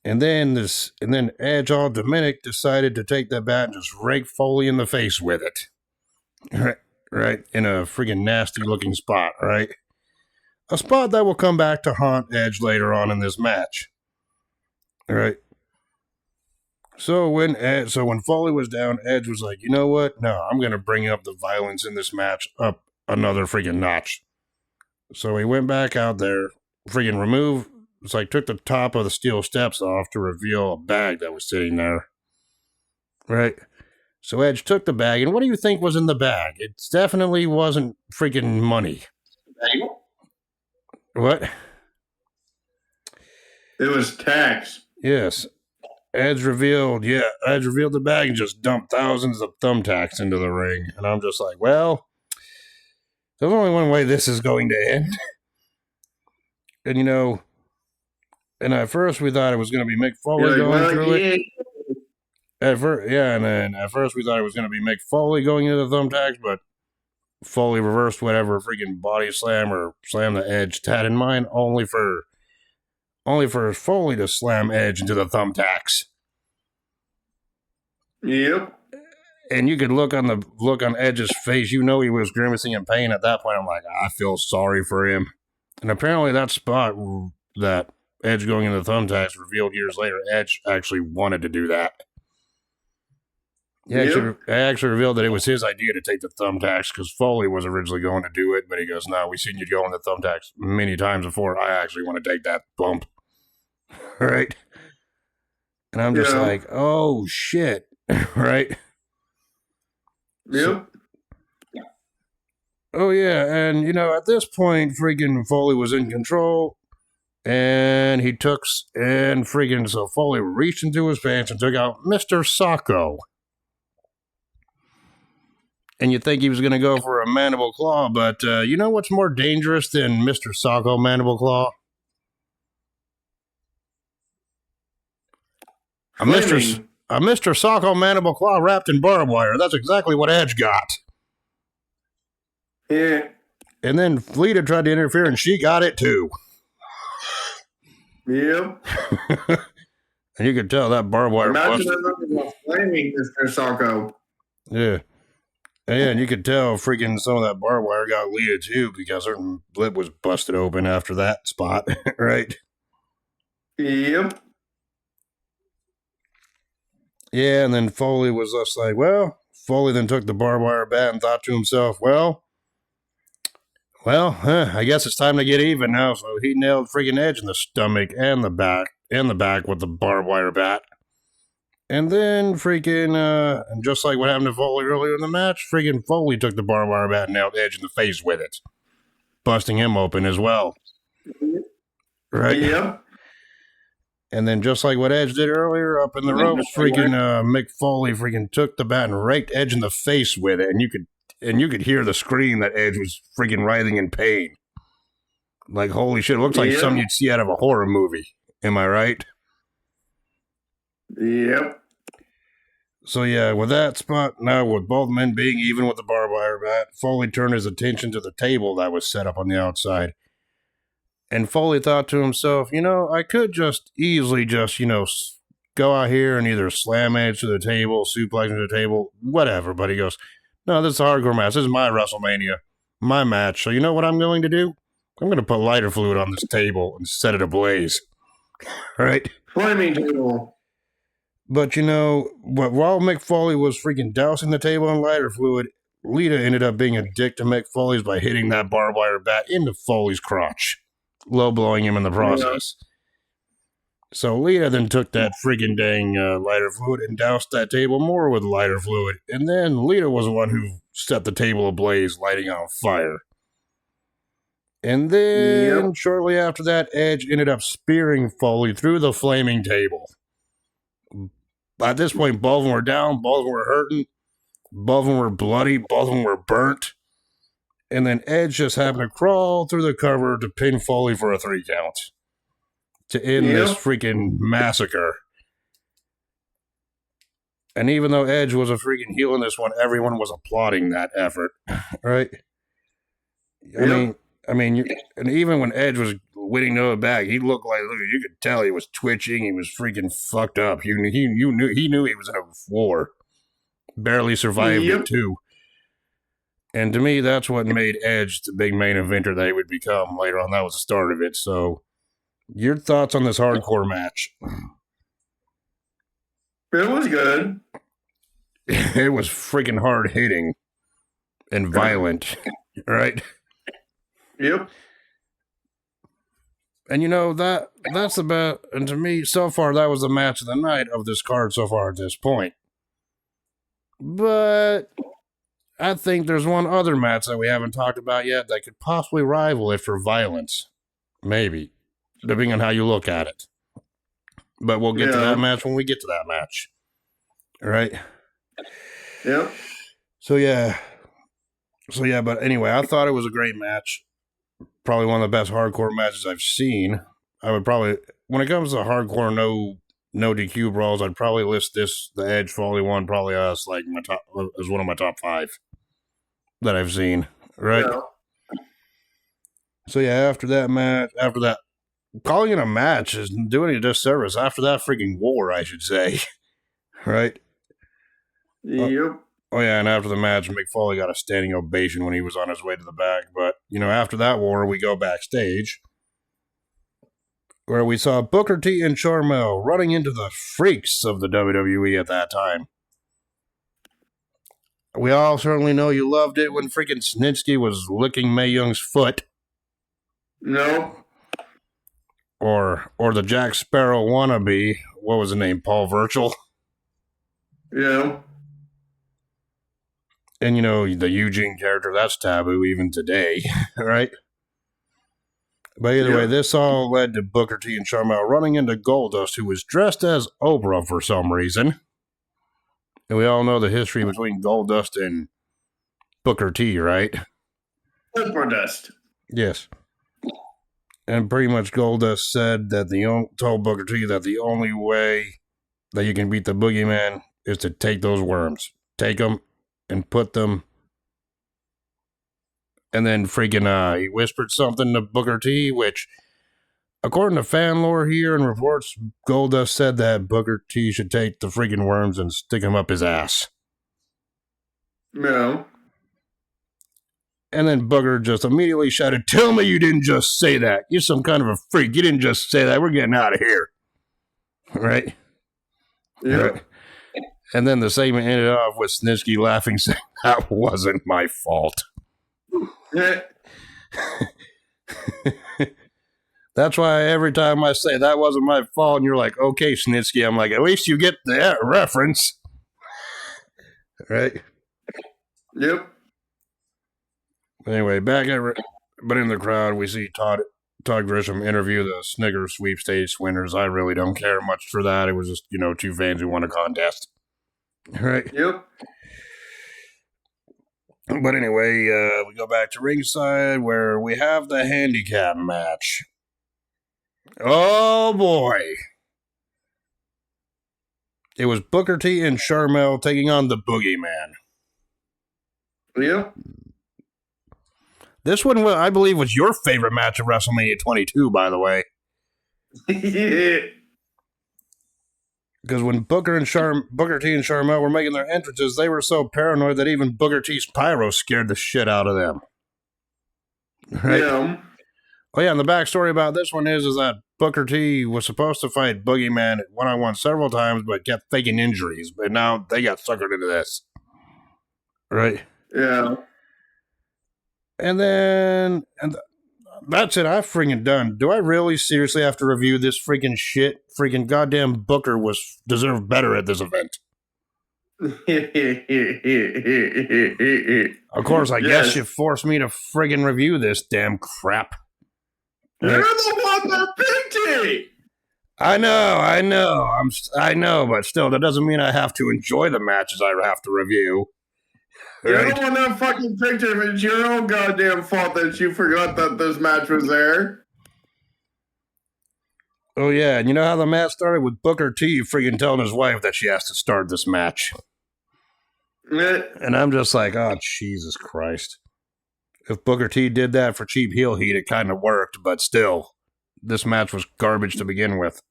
And then Edge, all Dominic, decided to take that bat and just rake Foley in the face with it. Right? In a friggin' nasty looking spot, right? A spot that will come back to haunt Edge later on in this match. Right? So when Foley was down, Edge was like, you know what? No, I'm going to bring up the violence in this match up another friggin' notch. So he went back out there, took the top of the steel steps off to reveal a bag that was sitting there. Right? So Edge took the bag, and what do you think was in the bag? It definitely wasn't freaking money. What? It was tax. Yes. Edge revealed the bag and just dumped thousands of thumbtacks into the ring. And I'm just like, well, there's only one way this is going to end. And at first we thought it was going to be Mick Foley going through it. At first we thought it was going to be Mick Foley going into the thumbtacks, but Foley reversed whatever freaking body slam or slam the Edge had in mind, only for Foley to slam Edge into the thumbtacks. Yep. And you could look on Edge's face, he was grimacing in pain at that point. I'm like, I feel sorry for him. And apparently that spot that Edge going into the thumbtacks revealed years later, Edge actually wanted to do that. He actually revealed that it was his idea to take the thumbtacks because Foley was originally going to do it, but he goes, no, we've seen you go on the thumbtacks many times before. I actually want to take that bump. Right? And I'm just like, oh, shit. Right? Yep. Oh, yeah. And, at this point, freaking Foley was in control. And so Foley reached into his pants and took out Mr. Socko. And you think he was going to go for a mandible claw, but you know what's more dangerous than Mr. Socko mandible claw? A Mr. Socko mandible claw wrapped in barbed wire. That's exactly what Edge got. Yeah. And then Fleeta tried to interfere, and she got it too. Yep. And you could tell that barbed wire busted. Flaming Mr. Socko. Yeah. And you could tell freaking some of that barbed wire got Lita too because her lip was busted open after that spot, right? Yep. Yeah, and then Foley was just like, Foley then took the barbed wire bat and thought to himself, I guess it's time to get even now. So he nailed freaking Edge in the stomach and the back with the barbed wire bat. And then and just like what happened to Foley earlier in the match, freaking Foley took the barbed wire bat and nailed Edge in the face with it, busting him open as well. Right? Yep. And then just like what Edge did earlier up in the ropes, freaking Mick Foley freaking took the bat and raked Edge in the face with it, and you could hear the scream that Edge was freaking writhing in pain. Like, holy shit, it looks like something you'd see out of a horror movie. Am I right? Yep. So yeah, with that spot, now with both men being even with the barbed wire bat, Foley turned his attention to the table that was set up on the outside. And Foley thought to himself, I could just easily go out here and either slam Edge to the table, suplex to the table, whatever. But he goes, no, this is a hardcore match. This is my WrestleMania, my match. So you know what I'm going to do? I'm going to put lighter fluid on this table and set it ablaze. Right? Flaming table. But while Mick Foley was freaking dousing the table in lighter fluid, Lita ended up being a dick to Mick Foley's by hitting that barbed wire bat into Foley's crotch, low blowing him in the process. So Lita then took that friggin' dang lighter fluid and doused that table more with lighter fluid. And then Lita was the one who set the table ablaze, lighting on fire. And then, shortly after that, Edge ended up spearing Foley through the flaming table. At this point, both of them were down, both of them were hurting, both of them were bloody, both of them were burnt. And then Edge just happened to crawl through the cover to pin Foley for a 3 count to end this freaking massacre. And even though Edge was a freaking heel in this one, everyone was applauding that effort, right? I mean, and even when Edge was winning no back, he looked like, you could tell he was twitching. He was freaking fucked up. He knew he was in a war. Barely survived it too. And to me, that's what made Edge the big main eventer that he would become later on. That was the start of it. So, your thoughts on this hardcore match? It was good. It was freaking hard hitting and violent, right? Yep. And you know, that's about, and to me, so far, that was the match of the night of this card so far at this point. But I think there's one other match that we haven't talked about yet that could possibly rival it for violence. Maybe. Depending on how you look at it. But we'll get to that match when we get to that match. All right? Yep. So yeah, but anyway, I thought it was a great match. Probably one of the best hardcore matches I've seen. I would probably, when it comes to hardcore no DQ brawls, I'd probably list the Edge Foley one probably as like my top, as one of my top 5 that I've seen. Right? Yeah. So yeah, after that, calling it a match is doing a disservice. After that freaking war, I should say. Right? Yep. Oh yeah, and after the match, Mick Foley got a standing ovation when he was on his way to the back. But, you know, after that war, we go backstage, where we saw Booker T and Charmel running into the freaks of the WWE at that time. We all certainly know you loved it when freaking Snitsky was licking Mae Young's foot. No. Or the Jack Sparrow wannabe, what was his name, Paul Virgil? Yeah. And, you know, the Eugene character, that's taboo even today, right? But either way, this all led to Booker T and Charmel running into Goldust, who was dressed as Oprah for some reason. And we all know the history between Goldust and Booker T, right? Oprah Dust. Yes. And pretty much Goldust said that told Booker T that the only way that you can beat the boogeyman is to take those worms. Take them and put them. And then freaking, he whispered something to Booker T, which, according to fan lore here and reports, Goldust said that Booker T should take the freaking worms and stick them up his ass. No. And then Booker just immediately shouted, "Tell me you didn't just say that. You're some kind of a freak. You didn't just say that. We're getting out of here." Right? Yeah. Right. And then the segment ended off with Snitsky laughing, saying, "That wasn't my fault." Yeah. That's why every time I say that wasn't my fault, and you're like, "Okay, Snitsky," I'm like, at least you get the reference. Right? Yep. Anyway, but in the crowd, we see Todd Grisham interview the Snickers sweepstakes winners. I really don't care much for that. It was just, you know, 2 fans who won a contest. Right? Yep. But anyway, we go back to ringside where we have the handicap match. Oh boy. It was Booker T and Charmel taking on the Boogeyman. Yep. This one, I believe, was your favorite match of WrestleMania 22, by the way. Yeah. Because when Booker T and Charmel were making their entrances, they were so paranoid that even Booker T's pyro scared the shit out of them. Right? Yeah. Oh yeah, and the backstory about this one is that Booker T was supposed to fight Boogeyman one-on-one several times, but kept faking injuries. But now they got suckered into this. Right? Yeah. And then, that's it. I'm freaking done. Do I really seriously have to review this freaking shit? Freaking goddamn Booker deserved better at this event. Of course, I guess you forced me to friggin' review this damn crap. You're the one that picked it. I know, I know, but still, that doesn't mean I have to enjoy the matches I have to review. You're the one that fucking picked it. It's your own goddamn fault that you forgot that this match was there. Oh yeah, and you know how the match started with Booker T friggin' telling his wife that she has to start this match. And I'm just like, oh, Jesus Christ. If Booker T did that for cheap heel heat, it kind of worked, but still, this match was garbage to begin with.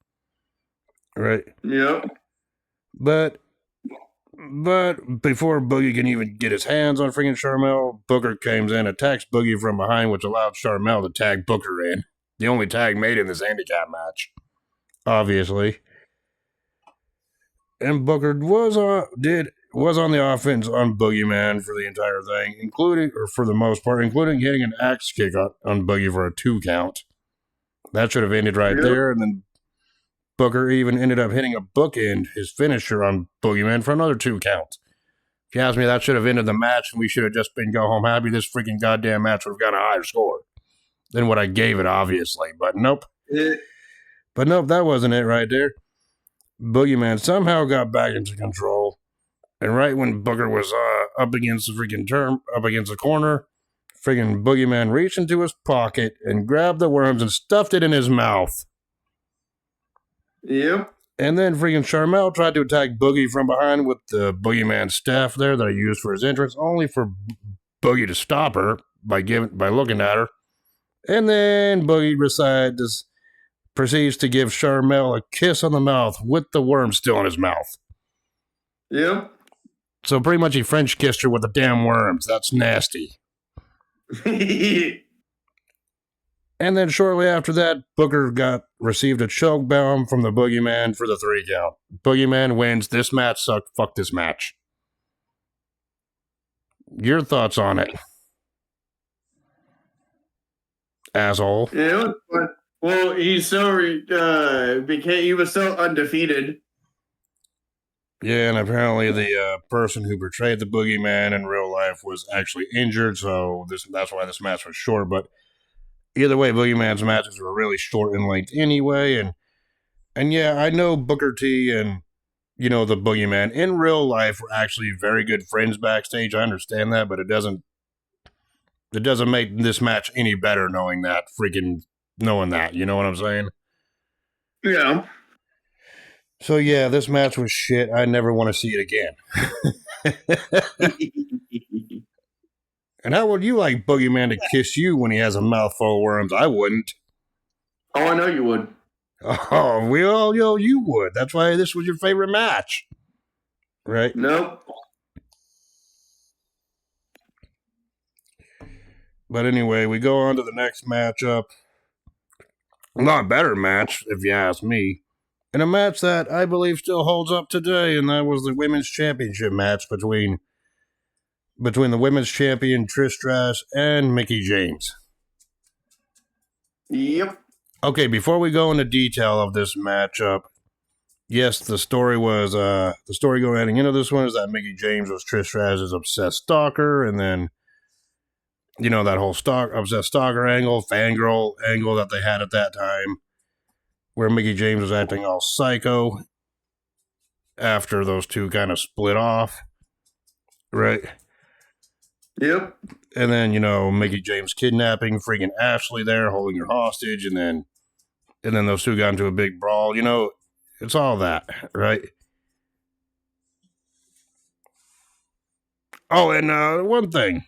Right? Yep. But before Boogie can even get his hands on freaking Sharmell, Booker comes in, attacks Boogie from behind, which allowed Sharmell to tag Booker in. The only tag made in this handicap match. Obviously. And Booker was on the offense on Boogeyman for the entire thing, for the most part, including hitting an axe kick on Boogie for a 2 count. That should have ended right there, and then Booker even ended up hitting a bookend, his finisher on Boogeyman for another 2 count. If you ask me, that should have ended the match, and we should have just been go home happy. This freaking goddamn match would have got a higher score than what I gave it, obviously. But nope. But nope, that wasn't it right there. Boogeyman somehow got back into control. And right when Booker was up against the corner, friggin' Boogeyman reached into his pocket and grabbed the worms and stuffed it in his mouth. Yep. And then friggin' Sharmell tried to attack Boogie from behind with the Boogeyman staff there that I used for his entrance, only for Boogie to stop her by looking at her. And then Boogie proceeds to give Sharmell a kiss on the mouth with the worm still in his mouth. Yep. So pretty much he French kissed her with the damn worms. That's nasty. And then shortly after that, Booker received a choke bomb from the Boogeyman for the 3 count. Boogeyman wins. This match sucked. Fuck this match. Your thoughts on it? Asshole. Yeah, well, he was so undefeated. Yeah, and apparently the person who portrayed the Boogeyman in real life was actually injured, so that's why this match was short. But either way, Boogeyman's matches were really short in length anyway, and yeah, I know Booker T and the Boogeyman in real life were actually very good friends backstage. I understand that, but it doesn't make this match any better knowing that. You know what I'm saying? Yeah. So yeah, this match was shit. I never want to see it again. And how would you like Boogeyman to kiss you when he has a mouthful of worms? I wouldn't. Oh, I know you would. Oh, you would. That's why this was your favorite match. Right? Nope. But anyway, we go on to the next matchup. A lot better match, if you ask me. And a match that I believe still holds up today, and that was the Women's Championship match between the Women's Champion Trish Stratus and Mickie James. Yep. Okay, before we go into detail of this matchup, yes, the story going into this one is that Mickie James was Trish Stratus' obsessed stalker, and then that whole obsessed stalker angle, fangirl angle that they had at that time, where Mickie James was acting all psycho after those two kind of split off, right? Yep. And then, Mickie James kidnapping freaking Ashley there, holding her hostage, and then those two got into a big brawl. It's all that, right? Oh, and one thing.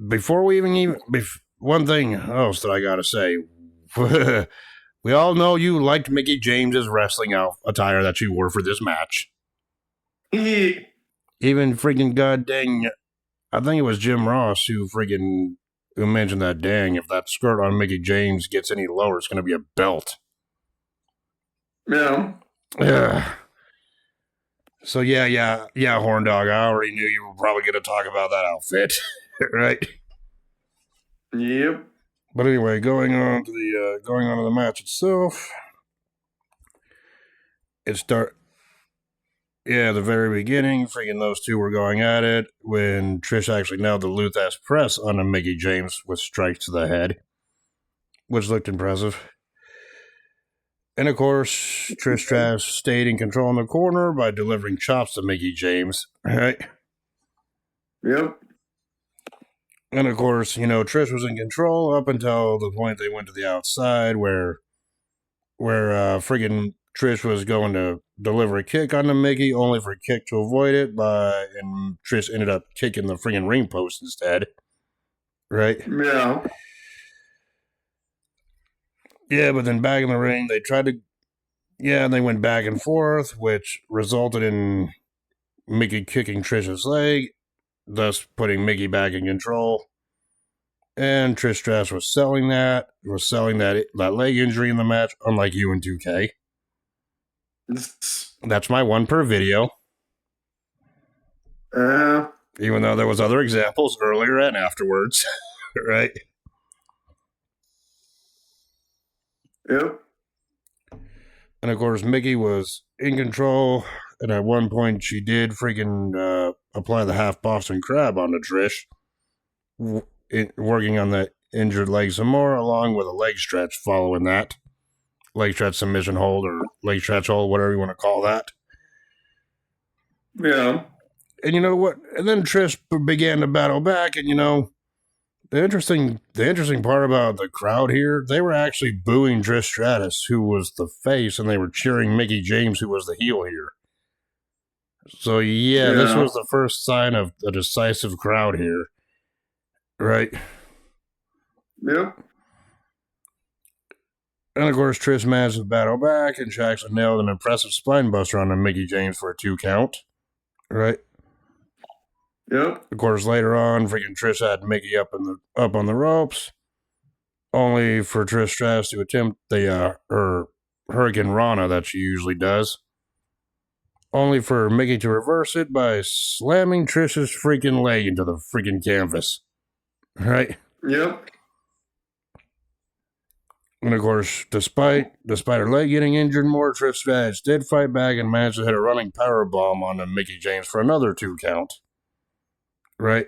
Before we one thing else that I gotta say. We all know you liked Mickie James' wrestling attire that she wore for this match. Even freaking goddamn, I think it was Jim Ross who mentioned that, dang, if that skirt on Mickie James gets any lower, it's going to be a belt. Yeah. So yeah, Horn Dog, I already knew you were probably going to talk about that outfit, right? Yep. But anyway, going on to the match itself. The very beginning, freaking those two were going at it when Trish actually nailed the Luthes press on a Mickey James with strikes to the head, which looked impressive. And of course, Trish Stratus stayed in control in the corner by delivering chops to Mickey James, right? Yep. And of course, Trish was in control up until the point they went to the outside where friggin' Trish was going to deliver a kick onto Mickey, only for Kick to avoid it, and Trish ended up kicking the friggin' ring post instead. Right? Yeah. Yeah, but then back in the ring, they went back and forth, which resulted in Mickey kicking Trish's leg, thus putting Mickey back in control. And Trish Stratus was selling that leg injury in the match, unlike you and 2K. That's my one per video. Even though there was other examples earlier and afterwards, right? Yep. And of course, Mickey was in control, and at one point she did freaking apply the half Boston Crab onto Trish, working on the injured leg some more, along with a leg stretch following that. Leg stretch submission hold or leg stretch hold, whatever you want to call that. Yeah. And you know what? And then Trish began to battle back, and the interesting part about the crowd here, they were actually booing Trish Stratus, who was the face, and they were cheering Mickey James, who was the heel here. So yeah, this was the first sign of a decisive crowd here, right? Yep. And of course, Trish managed to battle back, and she actually nailed an impressive spine buster on Mickey James for a 2 count, right? Yep. Of course, later on, freaking Trish had Mickey up on the ropes, only for Trish Stratus to attempt her Hurricane Rana that she usually does, only for Mickey to reverse it by slamming Trish's freaking leg into the freaking canvas, right? Yep. And of course, despite her leg getting injured more, Trish Stratus did fight back and managed to hit a running power bomb on Mickey James for another 2 count. Right?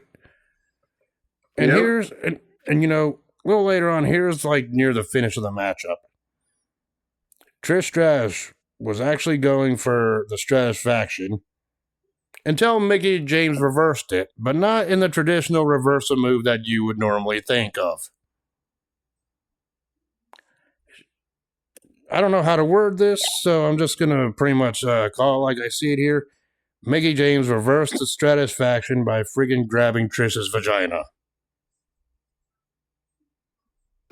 And here's a little later on, here's like near the finish of the matchup. Trish Stratus was actually going for the Stratusfaction until Mickey James reversed it, but not in the traditional reversal move that you would normally think of. I don't know how to word this, so I'm just going to pretty much call it like I see it here. Mickey James reversed the Stratusfaction by friggin' grabbing Trish's vagina.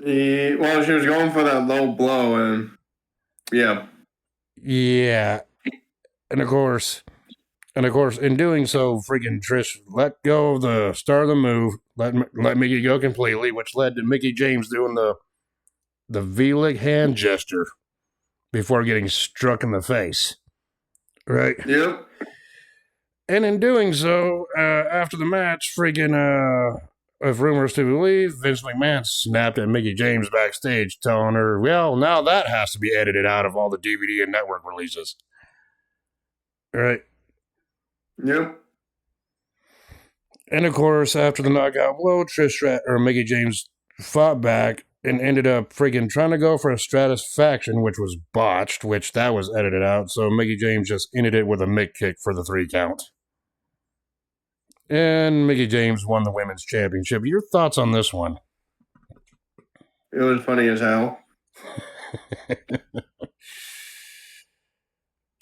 She was going for that low blow, and yeah. Yeah. And of course, in doing so, friggin' Trish let go of the start of the move, let Mickey go completely, which led to Mickey James doing the V-leg hand gesture before getting struck in the face. Right? Yep. And in doing so, after the match, if rumors to believe, Vince McMahon snapped at Mickey James backstage, telling her, well, now that has to be edited out of all the DVD and network releases. Right? Yep. And of course, after the knockout blow, Mickey James fought back and ended up friggin' trying to go for a Stratusfaction, which was botched, which that was edited out. So Mickey James just ended it with a Mick kick for the 3 count. And Mickey James won the women's championship. Your thoughts on this one? It was funny as hell.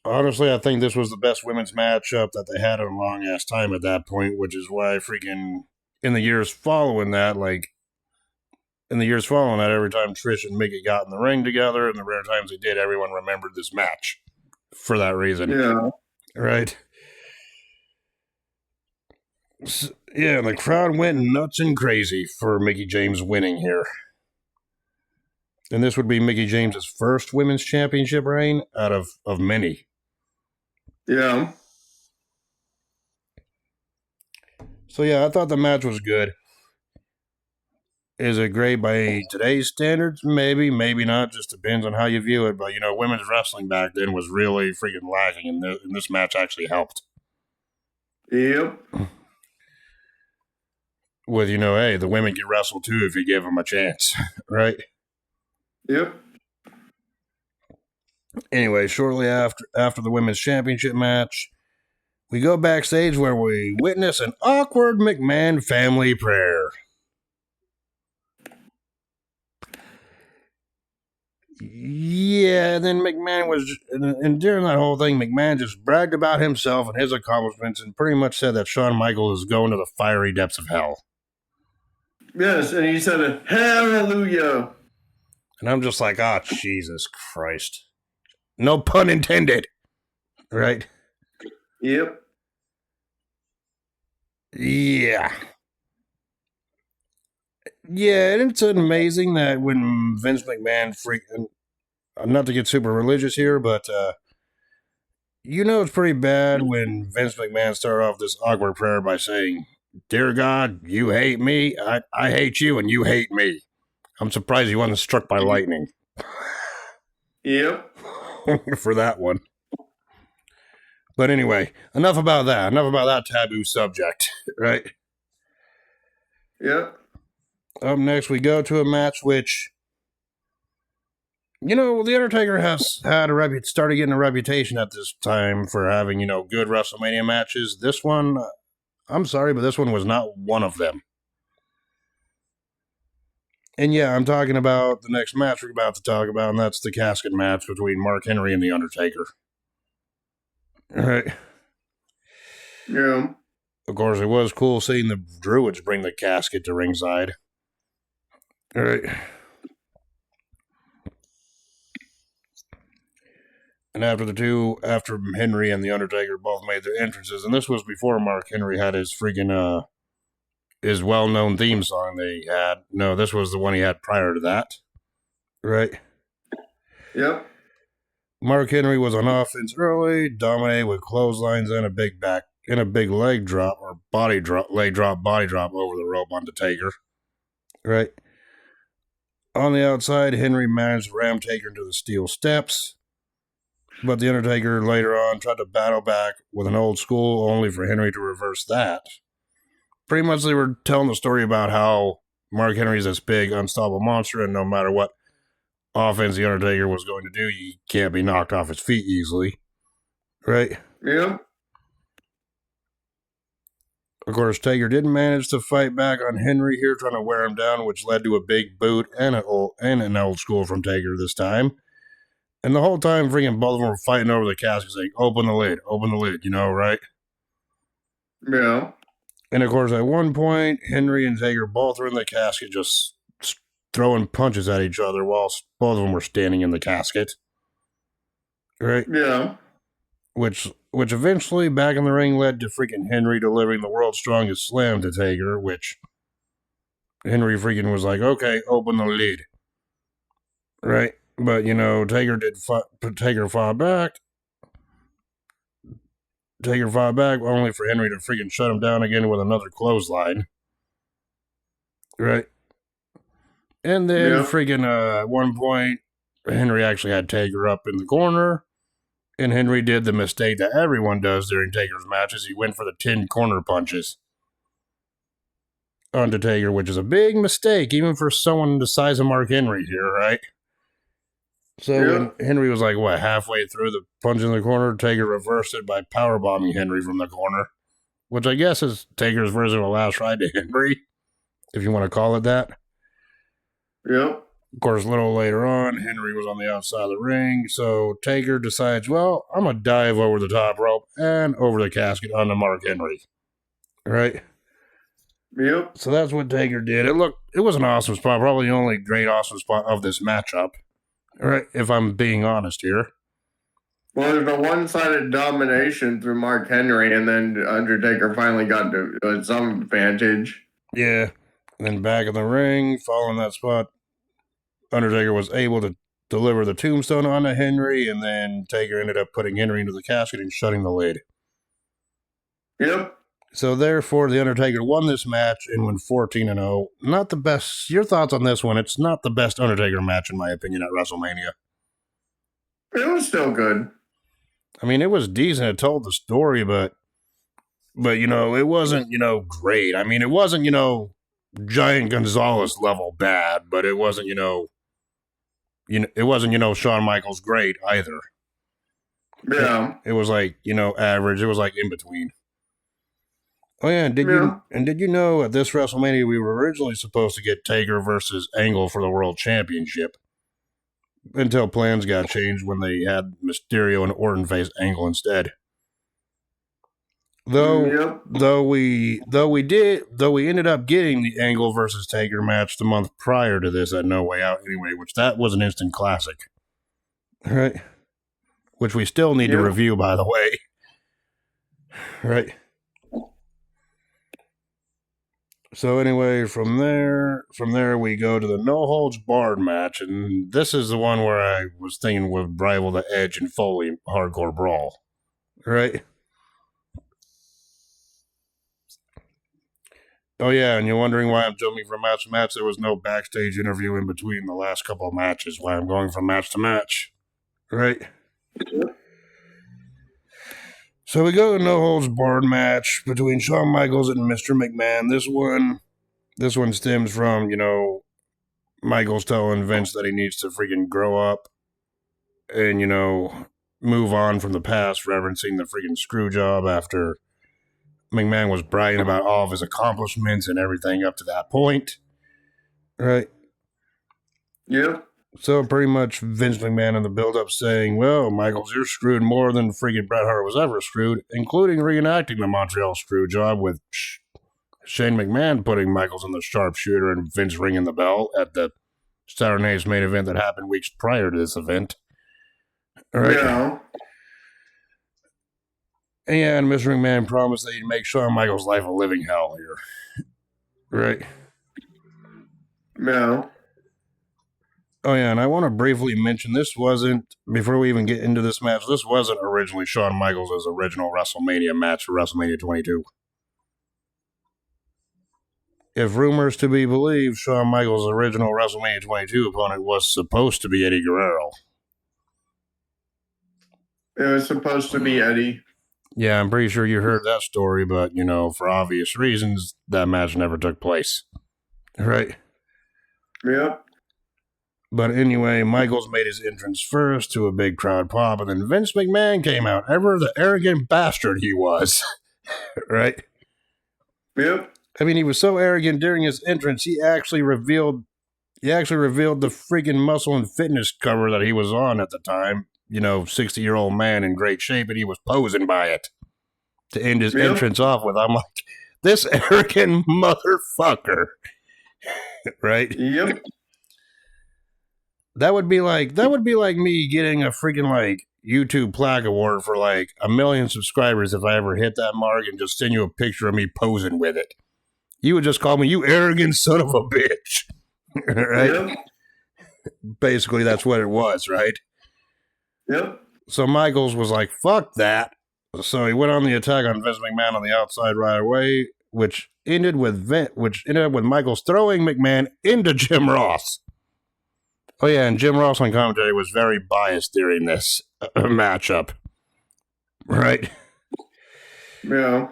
Honestly, I think this was the best women's matchup that they had in a long ass time at that point, which is why freaking in the years following that, every time Trish and Mickey got in the ring together, and the rare times they did, everyone remembered this match for that reason. Yeah. Right? Yeah, and the crowd went nuts and crazy for Mickey James winning here. And this would be Mickey James's first women's championship reign out of many. Yeah. So yeah, I thought the match was good. Is it great by today's standards? Maybe, maybe not. Just depends on how you view it. But, women's wrestling back then was really freaking lacking, and this match actually helped. Yep. With, hey, the women can wrestle too if you give them a chance, right? Yep. Anyway, shortly after the women's championship match, we go backstage where we witness an awkward McMahon family prayer. Yeah, then McMahon and during that whole thing, McMahon just bragged about himself and his accomplishments and pretty much said that Shawn Michaels is going to the fiery depths of hell. Yes, and he said, hallelujah. And I'm just like, oh, Jesus Christ. No pun intended. Right? Yep. Yeah. Yeah, and it's amazing that when Vince McMahon not to get super religious here, but it's pretty bad when Vince McMahon started off this awkward prayer by saying, "Dear God, you hate me, I hate you, and you hate me." I'm surprised he wasn't struck by lightning. Yep. For that one. But anyway, enough about that. Enough about that taboo subject, right? Yep. Up next, we go to a match which, The Undertaker has had started getting a reputation at this time for having, good WrestleMania matches. This one, I'm sorry, but this one was not one of them. And yeah, I'm talking about the next match we're about to talk about, and that's the casket match between Mark Henry and The Undertaker. All right. Yeah. Of course, it was cool seeing the Druids bring the casket to ringside. All right. And after Henry and The Undertaker both made their entrances, and this was before Mark Henry had his freaking, his well-known theme song they had. No, this was the one he had prior to that. Right? Yep. Mark Henry was on offense early, dominated with clotheslines and a big leg drop or body drop over the rope onto Taker. Right? On the outside, Henry managed to ram Taker into the steel steps. But The Undertaker later on tried to battle back with an old school, only for Henry to reverse that. Pretty much they were telling the story about how Mark Henry's this big, unstoppable monster, and no matter what offense The Undertaker was going to do, he can't be knocked off his feet easily. Right? Yep. Of course, Taker did manage to fight back on Henry here, trying to wear him down, which led to a big boot and an old school from Taker this time. And the whole time, freaking both of them were fighting over the casket, saying, open the lid, right? Yeah. And of course, at one point, Henry and Taker both were in the casket just throwing punches at each other whilst both of them were standing in the casket. Right? Yeah. Which eventually, back in the ring, led to freaking Henry delivering the world's strongest slam to Taker, which Henry freaking was like, okay, open the lid. Right? But, Taker fought back. Taker fought back, only for Henry to freaking shut him down again with another clothesline. Right? And then freaking at one point, Henry actually had Taker up in the corner. And Henry did the mistake that everyone does during Taker's matches. He went for the 10 corner punches onto Taker, which is a big mistake, even for someone the size of Mark Henry here, right? So when Henry was like, halfway through the punch in the corner, Taker reversed it by powerbombing Henry from the corner, which I guess is Taker's version of a last ride to Henry, if you want to call it that. Yep. Of course, a little later on, Henry was on the outside of the ring, so Taker decides, well, I'm going to dive over the top rope and over the casket onto Mark Henry. Right? Yep. So that's what Taker did. It was an awesome spot, probably the only great awesome spot of this matchup. Right, if I'm being honest here. Well, there's a one-sided domination through Mark Henry, and then Undertaker finally got to some advantage. Yeah, and then back in the ring, following that spot, Undertaker was able to deliver the tombstone onto Henry, and then Taker ended up putting Henry into the casket and shutting the lid. Yep. So therefore, The Undertaker won this match and went 14-0. Not the best. Your thoughts on this one? It's not the best Undertaker match, in my opinion, at WrestleMania. It was still good. I mean, it was decent. It told the story, but it wasn't, great. I mean, it wasn't, Giant Gonzalez level bad, but it wasn't, it wasn't, Shawn Michaels great either. Yeah. It was like, average. It was like in between. Oh yeah, did you know at this WrestleMania we were originally supposed to get Taker versus Angle for the World Championship until plans got changed when they had Mysterio and Orton face Angle instead. Though we ended up getting the Angle versus Taker match the month prior to this at No Way Out anyway, which that was an instant classic. Right? Which we still need to review, by the way. Right? So anyway, from there we go to the No Holds Barred match, and this is the one where I was thinking would rival the Edge and Foley hardcore brawl. Right? Oh yeah, and you're wondering why I'm jumping from match to match. There was no backstage interview in between the last couple of matches, why I'm going from match to match. Right? So we go to No Holds Barred match between Shawn Michaels and Mr. McMahon. This one stems from, Michaels telling Vince that he needs to freaking grow up and, move on from the past, referencing the freaking screw job after McMahon was bragging about all of his accomplishments and everything up to that point. Right? Yeah. So pretty much Vince McMahon in the build-up saying, well, Michaels, you're screwed more than freaking Bret Hart was ever screwed, including reenacting the Montreal screw job with Shane McMahon putting Michaels in the sharpshooter and Vince ringing the bell at the Saturday Night's main event that happened weeks prior to this event. All right. Yeah. And Mr. McMahon promised that he'd make Shawn Michaels' life a living hell here. Right? Yeah. Oh, yeah, and I want to briefly mention this wasn't, before we even get into this match, this wasn't originally Shawn Michaels' original WrestleMania match for WrestleMania 22. If rumors to be believed, Shawn Michaels' original WrestleMania 22 opponent was supposed to be Eddie Guerrero. It was supposed to be Eddie. Yeah, I'm pretty sure you heard that story, but, for obvious reasons, that match never took place. Right? Yep. But anyway, Michaels made his entrance first to a big crowd pop, and then Vince McMahon came out, ever the arrogant bastard he was. Right? Yep. I mean, he was so arrogant during his entrance, he actually revealed the freaking Muscle and Fitness cover that he was on at the time. 60-year-old man in great shape, and he was posing by it to end his entrance off with. I'm like, this arrogant motherfucker. Right? Yep. That would be like me getting a freaking YouTube plaque award for 1 million subscribers if I ever hit that mark and just send you a picture of me posing with it. You would just call me, you arrogant son of a bitch. Right? Yep. Basically, that's what it was, right? Yep. So Michaels was like, fuck that. So he went on the attack on Vince McMahon on the outside right away, which ended with Michaels throwing McMahon into Jim Ross. Oh yeah, and Jim Ross on commentary was very biased during this matchup. Right? Yeah.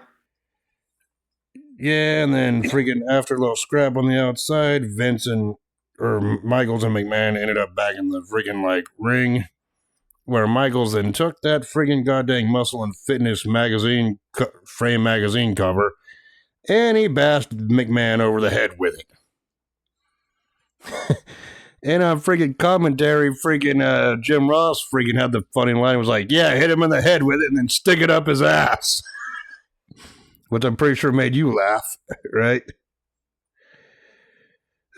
Yeah, and then freaking after a little scrap on the outside, Michaels and McMahon ended up back in the freaking ring, where Michaels then took that freaking goddamn Muscle and Fitness magazine frame magazine cover, and he bashed McMahon over the head with it. And on freaking commentary, Jim Ross freaking had the funny line, was like, yeah, hit him in the head with it and then stick it up his ass. Which I'm pretty sure made you laugh, right?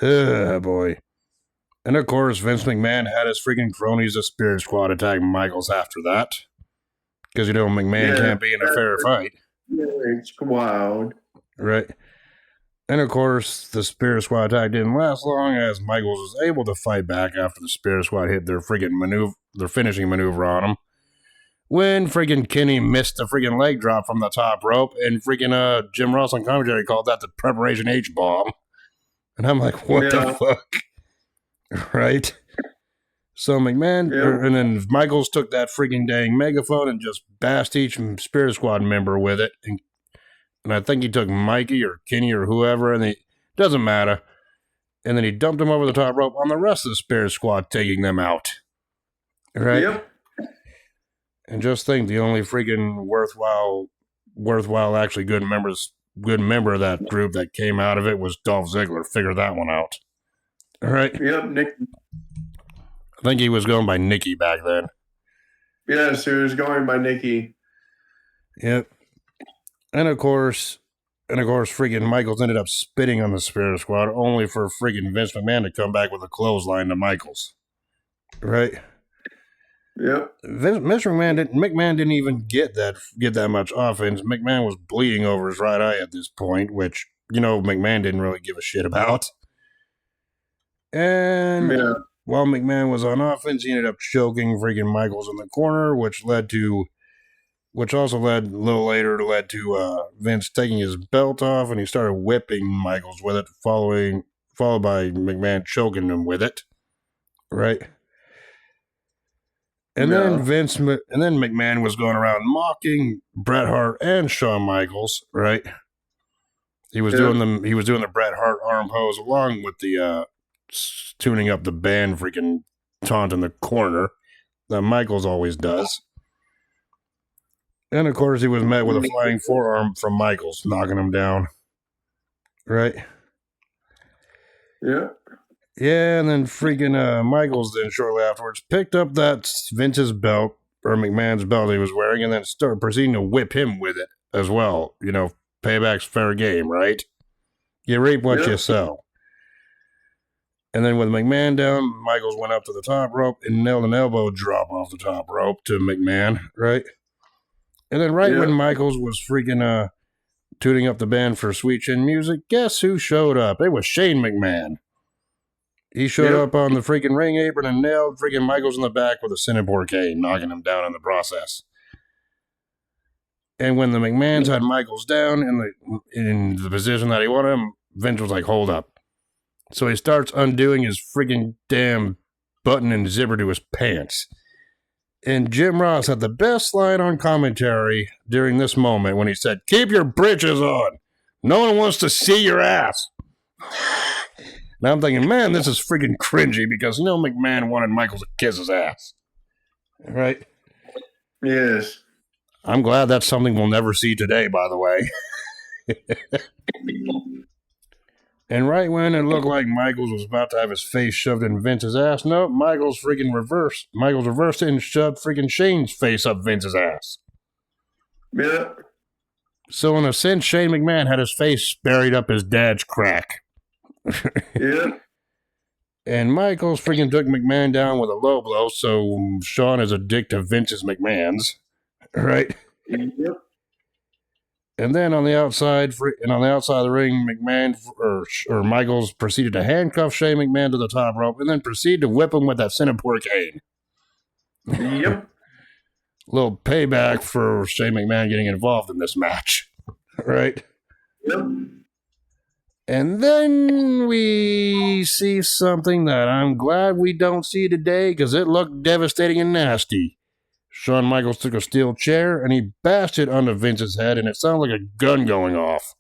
Boy. And of course, Vince McMahon had his freaking cronies, the Spirit Squad, attack Michaels after that. Because, McMahon can't be in a fair fight. It's wild. Right. And of course, the Spirit Squad attack didn't last long, as Michaels was able to fight back after the Spirit Squad hit their freaking finishing maneuver on him, when friggin' Kenny missed the friggin' leg drop from the top rope, and friggin' Jim Ross on commentary called that the Preparation H-bomb. And I'm like, what the fuck? Right? So McMahon, and then Michaels took that friggin' dang megaphone and just bashed each Spirit Squad member with it. And I think he took Mikey or Kenny or whoever, and doesn't matter. And then he dumped him over the top rope on the rest of the Spirit Squad, taking them out. Right? Yep. And just think, the only freaking worthwhile, actually good member of that group that came out of it was Dolph Ziggler. Figure that one out. All right. Yep, Nick. I think he was going by Nicky back then. Yes, he was going by Nicky. Yep. And of course, freaking Michaels ended up spitting on the Spirit Squad, only for freaking Vince McMahon to come back with a clothesline to Michaels. Right? Yep. McMahon didn't even get that much offense. McMahon was bleeding over his right eye at this point, which, McMahon didn't really give a shit about. And while McMahon was on offense, he ended up choking freaking Michaels in the corner, which also led a little later to Vince taking his belt off, and he started whipping Michaels with it, followed by McMahon choking him with it. Right? And then McMahon was going around mocking Bret Hart and Shawn Michaels, right? He was doing the Bret Hart arm pose along with the tuning up the band freaking taunt in the corner that Michaels always does. And of course he was met with a flying forearm from Michaels, knocking him down. Right? Yeah. Yeah, and then freaking Michaels then shortly afterwards picked up that Vince's belt, or McMahon's belt he was wearing, and then started proceeding to whip him with it as well. Payback's fair game, right? You reap what you sow. And then with McMahon down, Michaels went up to the top rope and nailed an elbow drop off the top rope to McMahon, right? And then when Michaels was freaking tuning up the band for Sweet Chin Music, guess who showed up? It was Shane McMahon. He showed up on the freaking ring apron and nailed freaking Michaels in the back with a Singapore cane, knocking him down in the process. And when the McMahons had Michaels down in the position that he wanted him, Vince was like, hold up. So he starts undoing his freaking damn button and zipper to his pants. And Jim Ross had the best line on commentary during this moment when he said, keep your britches on. No one wants to see your ass. Now I'm thinking, man, this is freaking cringy because, McMahon wanted Michaels to kiss his ass. Right? Yes. I'm glad that's something we'll never see today, by the way. And right when it looked like Michaels was about to have his face shoved in Vince's ass, no, Michaels reversed it and shoved freaking Shane's face up Vince's ass. Yeah. So in a sense, Shane McMahon had his face buried up his dad's crack. Yeah. And Michaels freaking took McMahon down with a low blow, so Shawn is a dick to Vince's McMahon's. Right? Yep. And then on the outside of the ring, McMahon or Michaels proceeded to handcuff Shane McMahon to the top rope and then proceeded to whip him with that Singapore cane. Yep. Little payback for Shane McMahon getting involved in this match. Right? Yep. And then we see something that I'm glad we don't see today because it looked devastating and nasty. Shawn Michaels took a steel chair and he bashed it onto Vince's head, and it sounded like a gun going off.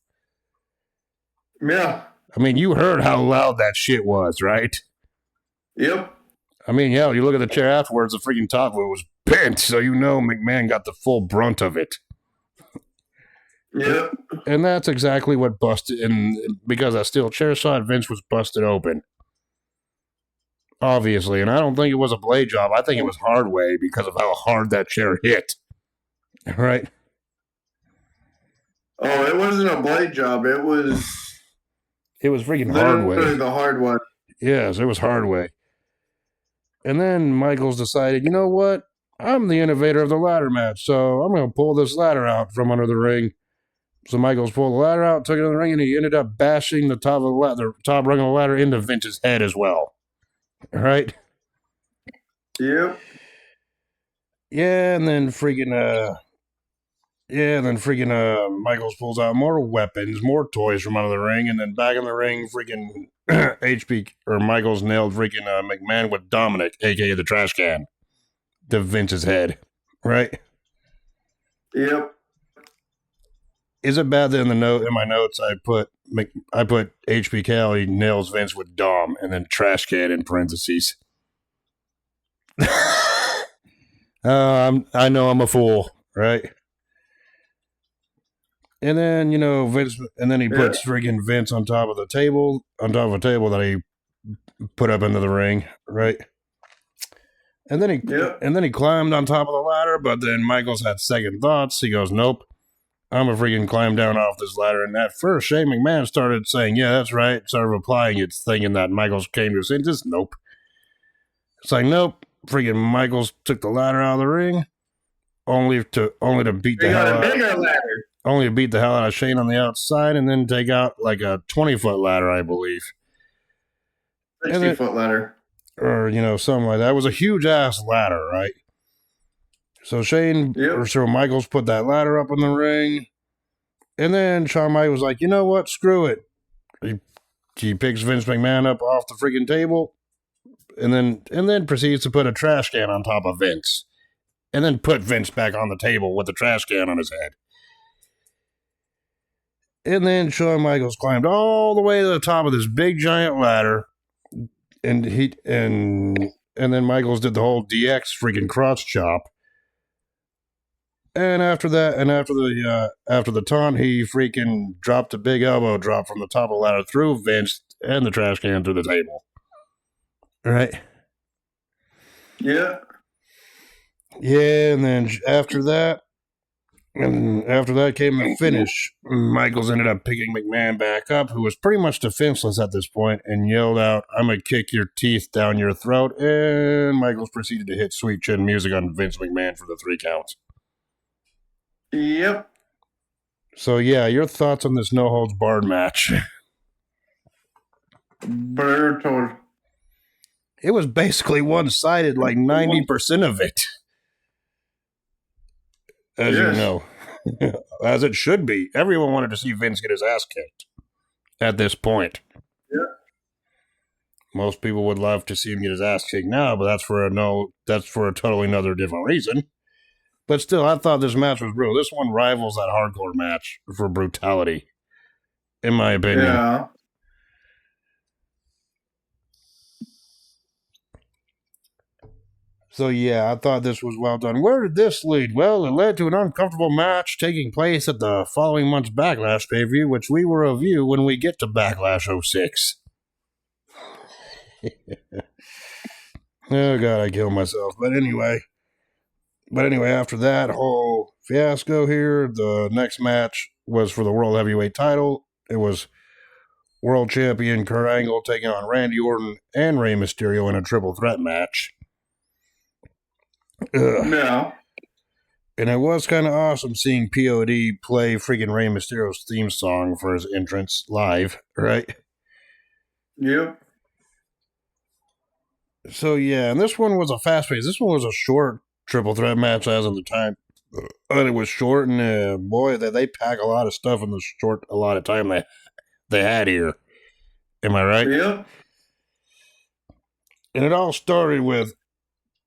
Yeah. I mean, you heard how loud that shit was, right? Yep. I mean, yeah, you look at the chair afterwards, the freaking top of it was bent, so McMahon got the full brunt of it. Yep. And that's exactly what busted, and because that steel chair shot, Vince was busted open. Obviously, and I don't think it was a blade job. I think it was hard way because of how hard that chair hit. Right? Oh, it wasn't a blade job. It was freaking hard way. The hard one. Yes, it was hard way. And then Michaels decided, you know what? I'm the innovator of the ladder match, so I'm going to pull this ladder out from under the ring. So Michaels pulled the ladder out, took it in the ring, and he ended up bashing the top rung of the ladder into Vince's head as well. Right? Yep. Yeah, and then Michaels pulls out more weapons, more toys from under the ring, and then back in the ring, freaking HP or Michaels nailed freaking McMahon with Dominic, aka the trash can, to Vince's head, right? Yep. Is it bad that in my notes I put HBK nails Vince with Dom and then trash can in parentheses? I know I'm a fool, right? And then Vince, and then he puts freaking Vince on top of a table that he put up into the ring, right? And then he climbed on top of the ladder, but then Michaels had second thoughts. He goes, "Nope, I'm a freaking climb down off this ladder." And at first, Shane McMahon started saying, "Yeah, that's right," started replying it, thinking that Michaels came to his senses. Nope. It's like, nope. Freaking Michaels took the ladder out of the ring, only to beat the hell out. Bigger ladder. Only to beat the hell out of Shane on the outside, and then take out like a 20-foot ladder, I believe. 60-foot ladder. Or, something like that. It was a huge ass ladder, right? So so Michaels put that ladder up in the ring, and then Shawn Michaels was like, you know what? Screw it. He picks Vince McMahon up off the freaking table, and then proceeds to put a trash can on top of Vince, and then put Vince back on the table with the trash can on his head. And then Shawn Michaels climbed all the way to the top of this big giant ladder, and then Michaels did the whole DX freaking cross chop. And after the taunt, he freaking dropped a big elbow drop from the top of the ladder through Vince and the trash can through the table. Right? Yeah. Yeah, and then after that came the finish. Michaels ended up picking McMahon back up, who was pretty much defenseless at this point, and yelled out, "I'm going to kick your teeth down your throat." And Michaels proceeded to hit Sweet Chin music on Vince McMahon for the 3 counts. Yep. So, yeah, your thoughts on this no-holds-barred match? Brutal. It was basically one-sided, like 90% of it. As you know. As it should be. Everyone wanted to see Vince get his ass kicked at this point. Yeah. Most people would love to see him get his ass kicked now, but that's for a totally another different reason. But still, I thought this match was brutal. This one rivals that hardcore match for brutality, in my opinion. Yeah. So, yeah, I thought this was well done. Where did this lead? Well, it led to an uncomfortable match taking place at the following month's Backlash pay-per-view, which we will review when we get to Backlash 06. Oh, God, I killed myself. But anyway, after that whole fiasco here, the next match was for the World Heavyweight title. It was World Champion Kurt Angle taking on Randy Orton and Rey Mysterio in a triple threat match. Yeah. And it was kind of awesome seeing POD play freaking Rey Mysterio's theme song for his entrance live, right? Yep. So, yeah, and this one was a fast pace. This one was a short triple threat match as of the time. And it was short, and boy, they pack a lot of stuff in the short, a lot of time they had here. Am I right? Yep. And it all started with,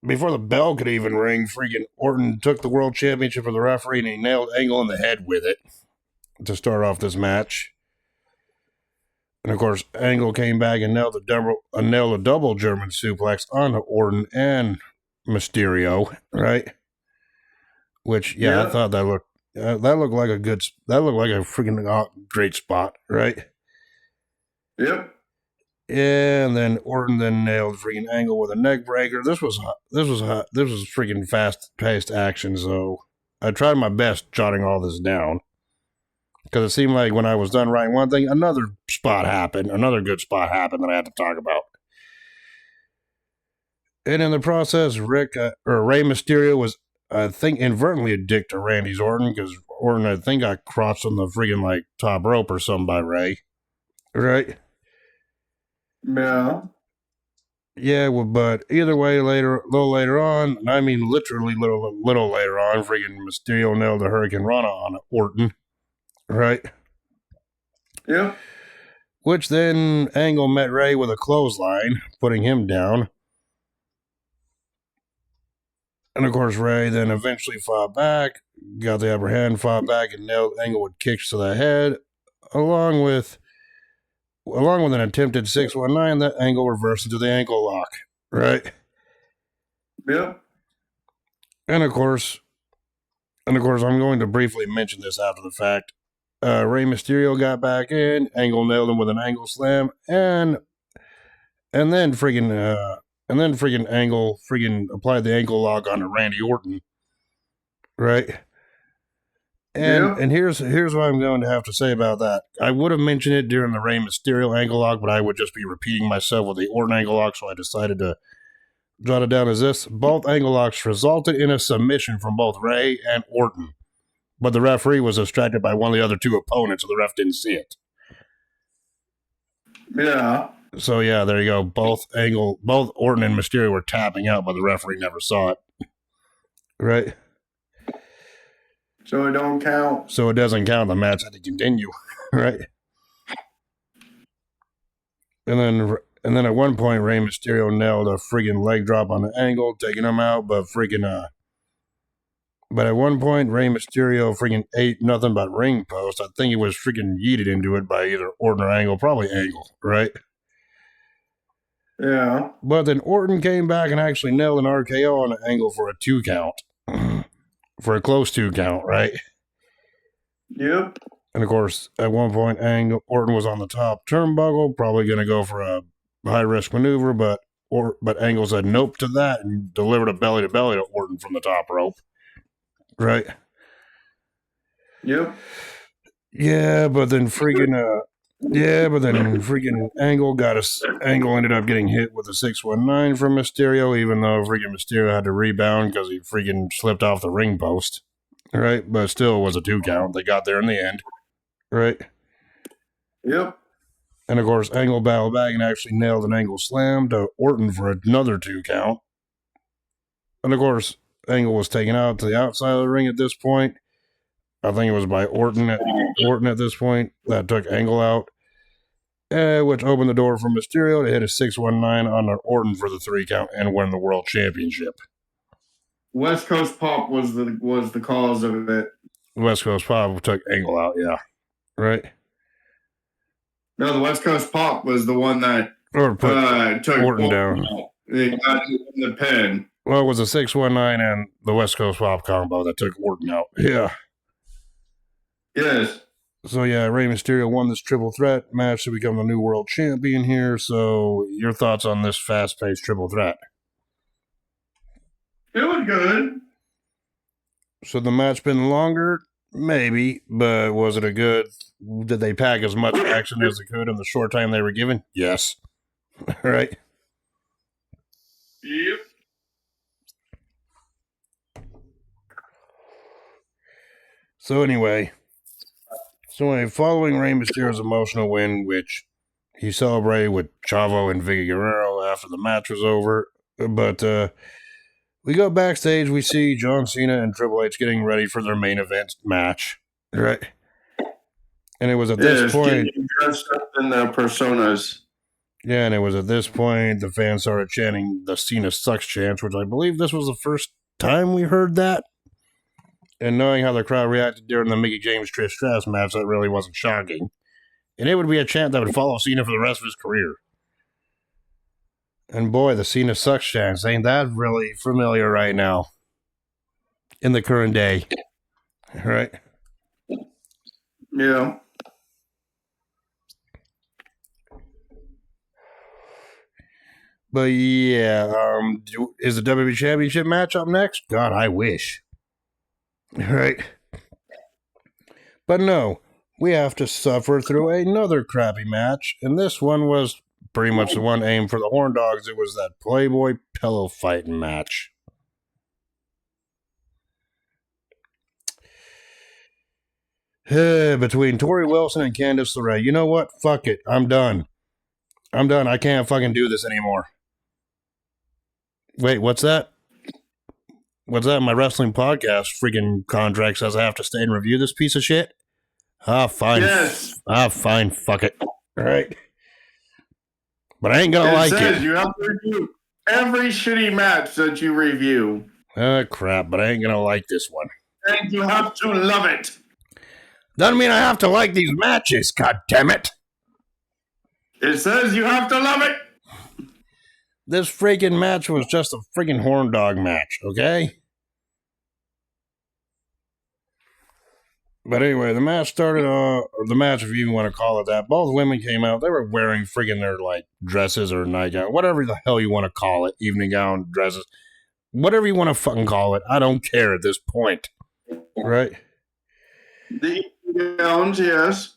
before the bell could even ring, freaking Orton took the world championship from the referee and he nailed Angle in the head with it to start off this match. And of course, Angle came back and nailed a double German suplex onto Orton and Mysterio, right? Which, yeah. I thought that looked like a freaking great spot, right? Yep. Yeah, and then Orton nailed freaking Angle with a neck breaker. This was freaking fast-paced action, so I tried my best jotting all this down. Because it seemed like when I was done writing one thing, another good spot happened that I had to talk about. And in the process, Rey Mysterio was, I think, inadvertently a dick to Randy's Orton, because Orton, I think, got crossed on the freaking, top rope or something by Rey. Right? Yeah. Yeah, well, but either way, a little later on, and I mean literally little later on, freaking Mysterio nailed the Hurricane Rana on Orton, right? Yep. Which then Angle met Ray with a clothesline, putting him down. And of course, Ray then eventually fought back, got the upper hand, fought back, and nailed Angle with kicks to the head, along with an attempted 619 that Angle reversed into the ankle lock, right? Yep. And of course, I'm going to briefly mention this after the fact. Rey Mysterio got back in, Angle nailed him with an angle slam, and then friggin' Angle friggin' applied the ankle lock onto Randy Orton, right? And here's what I'm going to have to say about that. I would have mentioned it during the Rey Mysterio ankle lock, but I would just be repeating myself with the Orton ankle lock, so I decided to jot it down as this. Both ankle locks resulted in a submission from both Rey and Orton, but the referee was distracted by one of the other two opponents, so the ref didn't see it. Yeah. So yeah, there you go. Both Orton and Mysterio were tapping out, but the referee never saw it. Right? So it don't count. So it doesn't count. The match had to continue. Right? And then at one point, Rey Mysterio nailed a friggin' leg drop on the Angle, taking him out, but at one point, Rey Mysterio friggin' ate nothing but ring post. I think he was friggin' yeeted into it by either Orton or Angle, probably Angle, right? Yeah. But then Orton came back and actually nailed an RKO on the Angle for a 2 count. For a close 2 count, right? Yep. And of course, at one point, Orton was on the top turnbuckle, probably going to go for a high-risk maneuver, but Angle said nope to that and delivered a belly-to-belly to Orton from the top rope. Right? Yep. Yeah, but then friggin' Angle ended up getting hit with a 619 from Mysterio, even though friggin' Mysterio had to rebound because he friggin' slipped off the ring post. Right? But still, it was a 2 count. They got there in the end. Right? Yep. And of course, Angle battled back and actually nailed an Angle slam to Orton for another 2 count. And of course, Angle was taken out to the outside of the ring at this point. I think it was by Orton at this point that took Angle out, which opened the door for Mysterio to hit a 619 on Orton for the 3 count and win the World Championship. West Coast Pop was the cause of it. West Coast Pop took Angle out, yeah. Right? No, the West Coast Pop was the one that took Orton down. They got in the pin. Well, it was a 619 and the West Coast Pop combo that took Orton out. Yeah. Yes. So yeah, Rey Mysterio won this triple threat match to become the new world champion here. So your thoughts on this fast-paced triple threat? It was good. So the match been longer? Maybe, but was it a good... Did they pack as much action as they could in the short time they were given? Yes. Right? Yep. So anyway, following Rey Mysterio's emotional win, which he celebrated with Chavo and Vicky Guerrero after the match was over, but we go backstage, we see John Cena and Triple H getting ready for their main event match, right? And it was at this point... dressed up in their personas. Yeah, and it was at this point the fans started chanting the Cena sucks chant, which I believe this was the first time we heard that. And knowing how the crowd reacted during the Mickey James Trish Stratus match, that really wasn't shocking. And it would be a chant that would follow Cena for the rest of his career. And boy, the Cena sucks chants, ain't that really familiar right now? In the current day. Right? Yeah. But yeah, is the WWE Championship match up next? God, I wish. Right? But no, we have to suffer through another crappy match, and this one was pretty much the one aimed for the Horn Dogs. It was that Playboy pillow fighting match. Between Tori Wilson and Candice LeRae. You know what? Fuck it. I'm done. I can't fucking do this anymore. Wait, what's that? What's that? My wrestling podcast freaking contract says I have to stay and review this piece of shit? Ah, fine. Yes. Fine. Fuck it. All right. But I ain't gonna like says it. You have to review every shitty match that you review. Ah, crap. But I ain't gonna like this one. And you have to love it. Doesn't mean I have to like these matches, god damn it. It says you have to love it. This freaking match was just a freaking horn dog match, okay? But anyway, the match started, or the match, if you even want to call it that. Both women came out. They were wearing freaking their, like, dresses or nightgown, whatever the hell you want to call it, evening gown, dresses, whatever you want to fucking call it. I don't care at this point, right? The gowns, yes.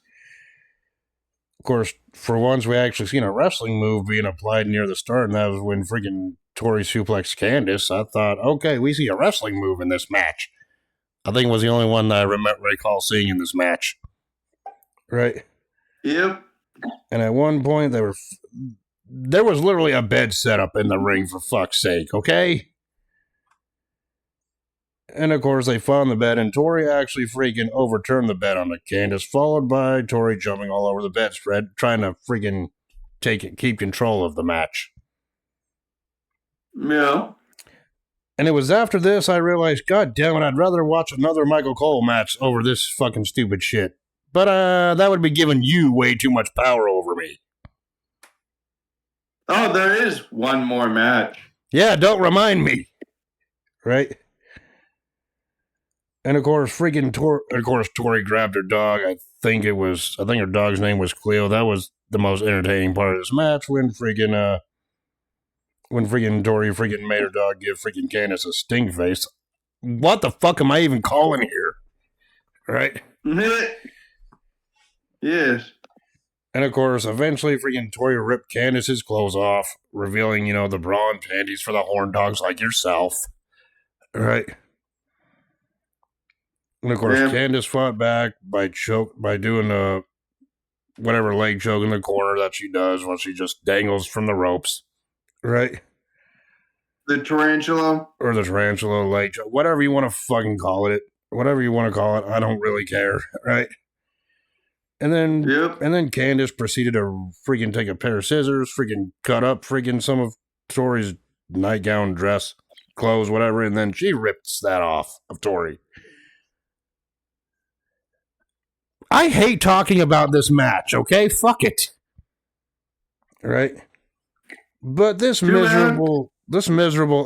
Of course, for once, we actually seen a wrestling move being applied near the start, and that was when freaking Tori suplexed Candice. I thought, okay, we see a wrestling move in this match. I think it was the only one that I recall seeing in this match. Right? Yep. And at one point, there was literally a bed set up in the ring, for fuck's sake, okay? And of course, they found the bed, and Tori actually freaking overturned the bed on Candice, followed by Tori jumping all over the bedspread, trying to freaking keep control of the match. Yeah. And it was after this I realized, god damn it, I'd rather watch another Michael Cole match over this fucking stupid shit. But that would be giving you way too much power over me. Oh, there is one more match. Yeah, don't remind me. Right? And of course, Tori grabbed her dog. I think her dog's name was Cleo. That was the most entertaining part of this match when freaking Tori freaking made her dog give freaking Candice a stink face. What the fuck am I even calling here? Right? Yes. And of course, eventually freaking Tori ripped Candice's clothes off, revealing, the bra and panties for the horn dogs like yourself. Right? And of course, Candice fought back by doing a whatever leg choke in the corner that she does when she just dangles from the ropes. Right? The tarantula? Or the tarantula leg choke. Whatever you want to fucking call it. Whatever you want to call it. I don't really care. Right? And then Candice proceeded to freaking take a pair of scissors, freaking cut up freaking some of Tori's nightgown, dress, clothes, whatever, and then she rips that off of Tori. I hate talking about this match, okay? Fuck it. Right? But this miserable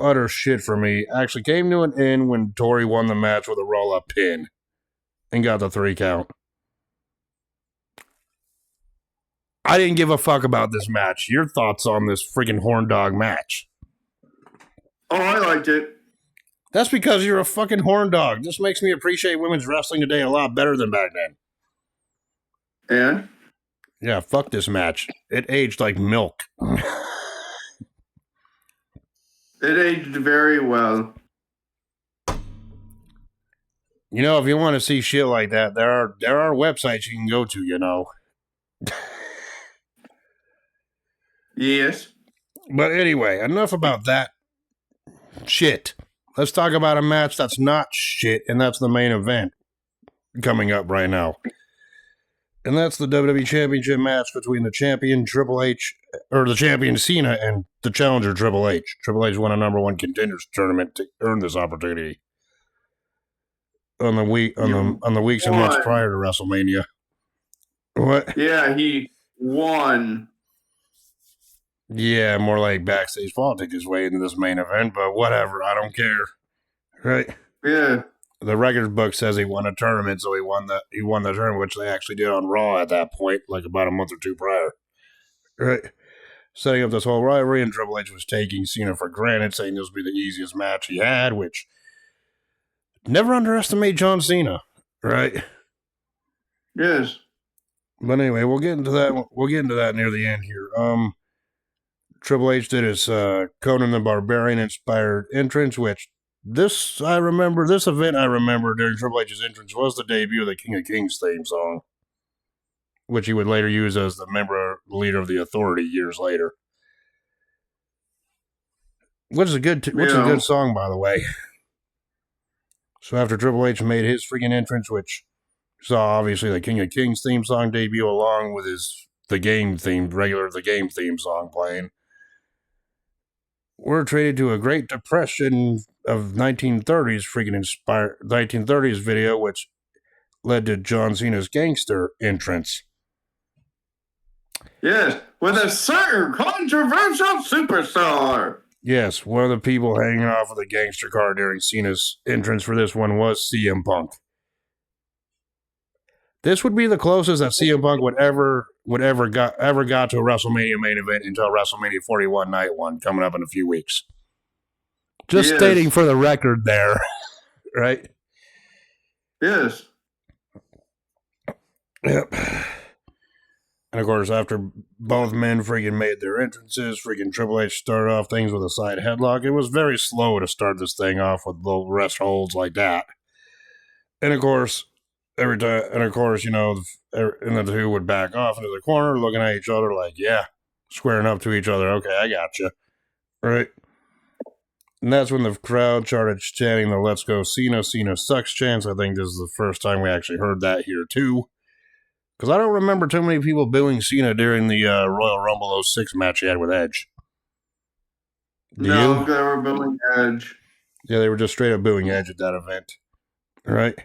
utter shit for me actually came to an end when Tori won the match with a roll-up pin and got the 3 count. I didn't give a fuck about this match. Your thoughts on this freaking horn dog match? Oh, I liked it. That's because you're a fucking horn dog. This makes me appreciate women's wrestling today a lot better than back then. And? Yeah, fuck this match. It aged like milk. It aged very well. If you want to see shit like that, there are websites you can go to, Yes. But anyway, enough about that shit. Let's talk about a match that's not shit, and that's the main event coming up right now. And that's the WWE Championship match between the champion Triple H, or the champion Cena, and the challenger Triple H. Triple H won a number 1 contenders tournament to earn this opportunity on the weeks and months prior to WrestleMania. What? Yeah, he won. Yeah, more like backstage politics his way into this main event, but whatever, I don't care. Right? Yeah. The record book says he won a tournament, so he won the tournament, which they actually did on Raw at that point, like about a month or 2 prior. Right? Setting up this whole rivalry, and Triple H was taking Cena for granted, saying this would be the easiest match he had, which never underestimate John Cena, right? Yes. But anyway, we'll get into that. We'll get into that near the end here. Triple H did his Conan the Barbarian inspired entrance, which this event I remember during Triple H's entrance was the debut of the King of Kings theme song, which he would later use as the leader of the Authority years later. Which is a good song, by the way. So after Triple H made his freaking entrance, which saw obviously the King of Kings theme song debut along with the game theme song playing, we're treated to a Great Depression of 1930s freaking inspired 1930s video, which led to John Cena's gangster entrance. Yes, with a certain controversial superstar. Yes, one of the people hanging off of the gangster car during Cena's entrance for this one was CM Punk. This would be the closest that CM Punk would ever got to a WrestleMania main event until WrestleMania 41 Night 1 coming up in a few weeks. Just stating for the record there, right? Yes. Yep. And of course, after both men freaking made their entrances, freaking Triple H started off things with a side headlock. It was very slow to start this thing off with little rest holds like that. And of course, and the two would back off into the corner, looking at each other like, yeah, squaring up to each other. Okay, I got you. Right? And that's when the crowd started chanting the Let's Go Cena, Cena sucks chants. I think this is the first time we actually heard that here, too. Because I don't remember too many people booing Cena during the Royal Rumble 06 match he had with Edge. No, they were booing Edge. Yeah, they were just straight up booing Edge at that event. Right?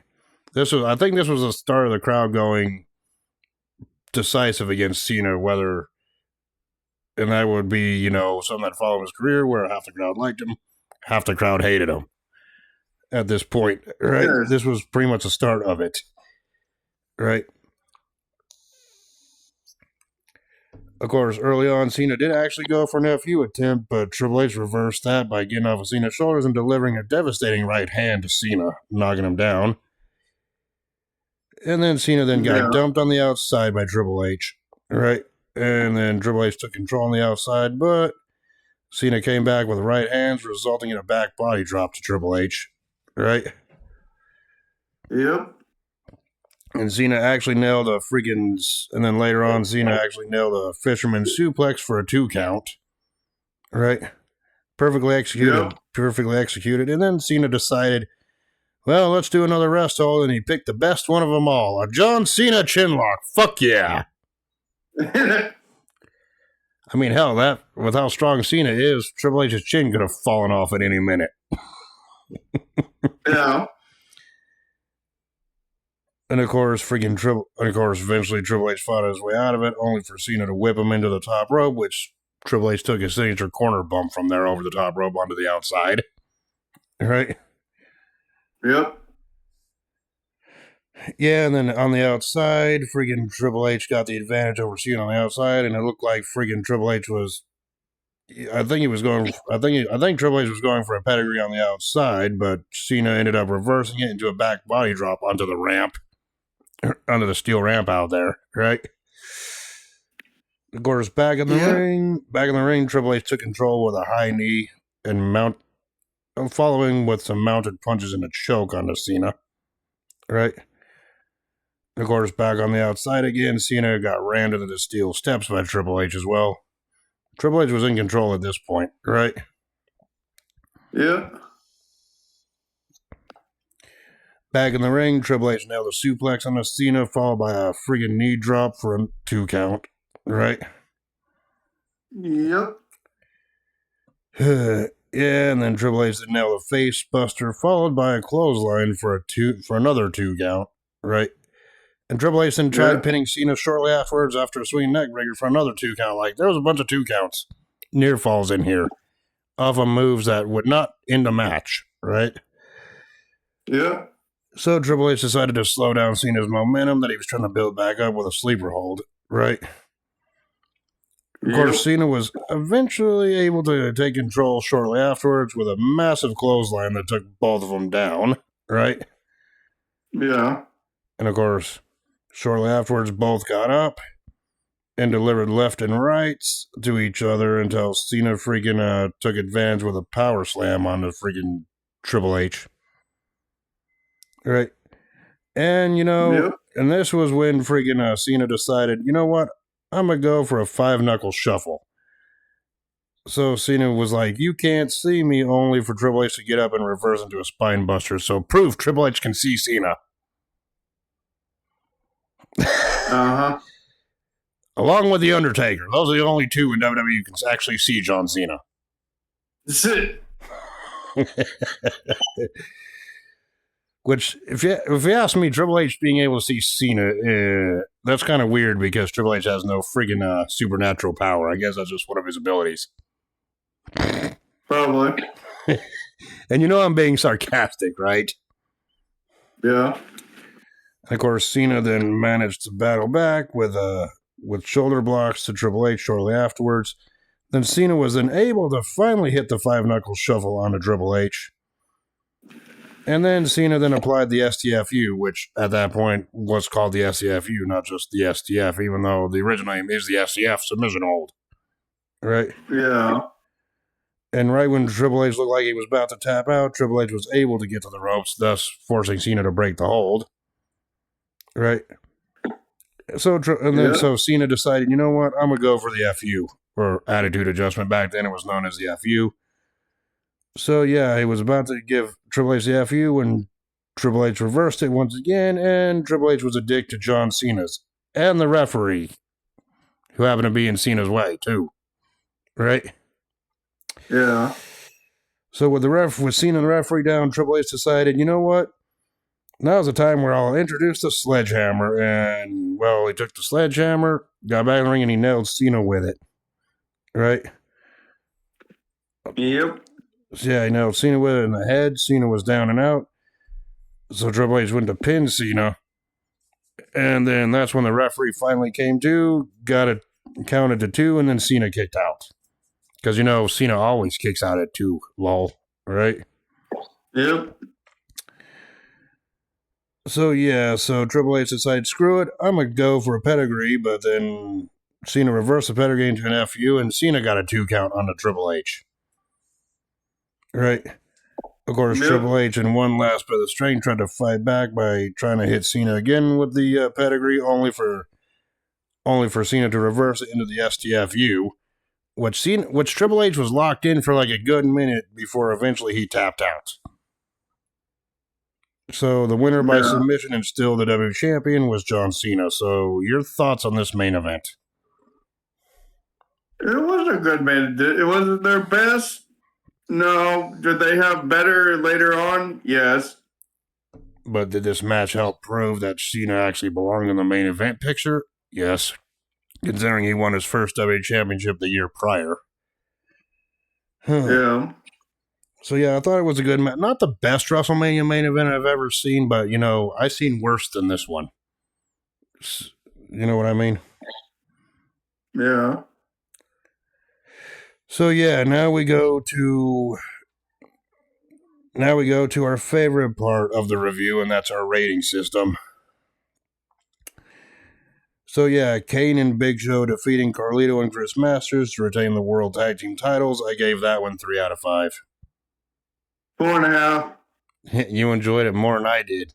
I think this was the start of the crowd going decisive against Cena, and that would be, something that followed his career where half the crowd liked him, half the crowd hated him at this point, right? Yes. This was pretty much the start of it, right? Of course, early on, Cena did actually go for an FU attempt, but Triple H reversed that by getting off of Cena's shoulders and delivering a devastating right hand to Cena, knocking him down. And then Cena got dumped on the outside by Triple H, right? And then Triple H took control on the outside, but Cena came back with right hands, resulting in a back body drop to Triple H, right? Yep. And Cena actually nailed and then later on, Cena actually nailed a fisherman suplex for a 2 count, right? Perfectly executed. And then Cena decided, well, let's do another rest hold, and he picked the best one of them all, a John Cena chinlock. Fuck yeah. I mean, hell, with how strong Cena is, Triple H's chin could have fallen off at any minute. Yeah. And of course, eventually Triple H fought his way out of it, only for Cena to whip him into the top rope, which Triple H took his signature corner bump from there over the top rope onto the outside. Right? Yep. Yeah, and then on the outside, freaking Triple H got the advantage over Cena on the outside, and it looked like freaking Triple H was. I think Triple H was going for a pedigree on the outside, but Cena ended up reversing it into a back body drop onto the ramp, onto the steel ramp out there, right? Of course, back in the ring, Triple H took control with a high knee and following with some mounted punches and a choke onto Cena, right? Of course, back on the outside again, Cena got rammed into the steel steps by Triple H as well. Triple H was in control at this point, right? Yeah. Back in the ring, Triple H nailed a suplex on Cena, followed by a freaking knee drop for a 2 count, right? Yep. Yeah, and then Triple H nailed a face buster, followed by a clothesline for another 2 count, right? And Triple H then tried pinning Cena shortly afterwards after a swinging neck breaker for another 2 count. Like, there was a bunch of 2 counts, near falls in here, off of moves that would not end a match, right? Yeah. So Triple H decided to slow down Cena's momentum that he was trying to build back up with a sleeper hold, right? Of course, Cena was eventually able to take control shortly afterwards with a massive clothesline that took both of them down, right? Yeah. And of course, shortly afterwards, both got up and delivered left and rights to each other until Cena freaking took advantage with a power slam on the freaking Triple H. Right? And, and this was when freaking Cena decided, you know what? I'm going to go for a 5-knuckle shuffle. So Cena was like, "You can't see me," only for Triple H to get up and reverse into a spine buster. So proof Triple H can see Cena. Along with The Undertaker. Those are the only two in WWE who can actually see John Cena. That's it. Which, if you ask me, Triple H being able to see Cena, that's kind of weird because Triple H has no friggin' supernatural power. I guess that's just one of his abilities. Probably. And you know I'm being sarcastic, right? Yeah. And of course, Cena then managed to battle back with shoulder blocks to Triple H shortly afterwards. Then Cena was then able to finally hit the 5-knuckle shuffle onto Triple H. And then Cena then applied the STFU, which at that point was called the STFU, not just the STF, even though the original name is the STF submission hold. Right? Yeah. And right when Triple H looked like he was about to tap out, Triple H was able to get to the ropes, thus forcing Cena to break the hold. Right? So Cena decided, you know what, I'm going to go for the FU, or attitude adjustment. Back then it was known as the FU. So yeah, he was about to give Triple H the FU when Triple H reversed it once again, and Triple H was a dick to John Cena's and the referee, who happened to be in Cena's way too. Right? Yeah. So with Cena and the referee down, Triple H decided, you know what? Now's the time where I'll introduce the sledgehammer. And, well, he took the sledgehammer, got back in the ring, and he nailed Cena with it. Right? Yep. So, yeah, he nailed Cena with it in the head. Cena was down and out. So Triple H went to pin Cena. And then that's when the referee finally came to, got it counted to 2, and then Cena kicked out. Because, Cena always kicks out at 2, lol. Right? Yep. So Triple H decided, screw it, I'm going to go for a pedigree, but then Cena reversed the pedigree into an FU, and Cena got a 2 count on the Triple H. Right? Of course, yep. Triple H, in one last bit of strength, tried to fight back by trying to hit Cena again with the pedigree, only for Cena to reverse it into the STFU, which Triple H was locked in for like a good minute before eventually he tapped out. So the winner by submission and still the WWE champion was John Cena. So your thoughts on this main event? It wasn't a good main event. It wasn't their best. No. Did they have better later on? Yes. But did this match help prove that Cena actually belonged in the main event picture? Yes. Considering he won his first WWE championship the year prior. Yeah. So, yeah, I thought it was a good match. Not the best WrestleMania main event I've ever seen, but, I've seen worse than this one. You know what I mean? Yeah. So, yeah, now we go to our favorite part of the review, and that's our rating system. So, yeah, Kane and Big Show defeating Carlito and Chris Masters to retain the World Tag Team titles. I gave that one 3 out of 5. 4.5. You enjoyed it more than I did.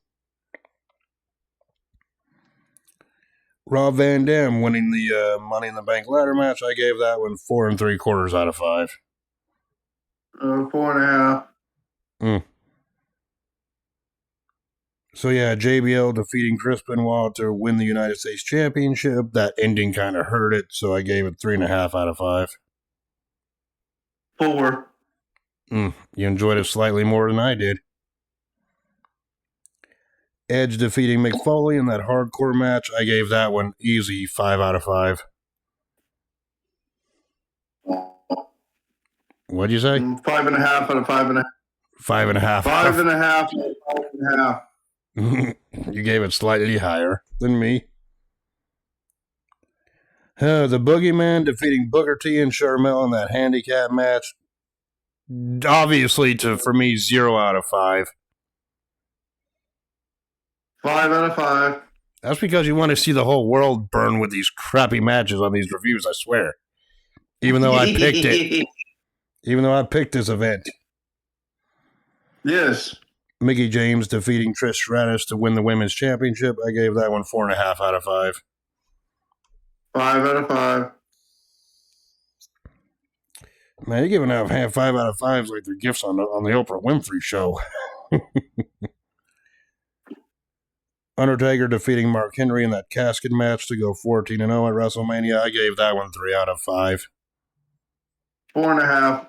Rob Van Dam winning the Money in the Bank ladder match. I gave that one 4 3/4 out of 5. 4.5. So yeah, JBL defeating Chris Benoit to win the United States Championship. That ending kind of hurt it, so I gave it 3.5 out of 5. 4. You enjoyed it slightly more than I did. Edge defeating Mick Foley in that hardcore match. I gave that one easy 5 out of 5. What'd you say? 5.5 out of 5.5. 5.5. 5.5 out of 5.5. You gave it slightly higher than me. The Boogeyman defeating Booker T and Sharmell in that handicap match. Obviously, for me, 0 out of 5. 5 out of 5. That's because you want to see the whole world burn with these crappy matches on these reviews, I swear. Even though I picked it. Even though I picked this event. Yes. Mickie James defeating Trish Stratus to win the Women's Championship. I gave that one 4.5 out of 5. 5 out of 5. Man, you're giving out 5 out of 5s like they're gifts on the Oprah Winfrey show. Undertaker defeating Mark Henry in that casket match to go 14-0 at WrestleMania. I gave that one 3 out of 5. 4.5.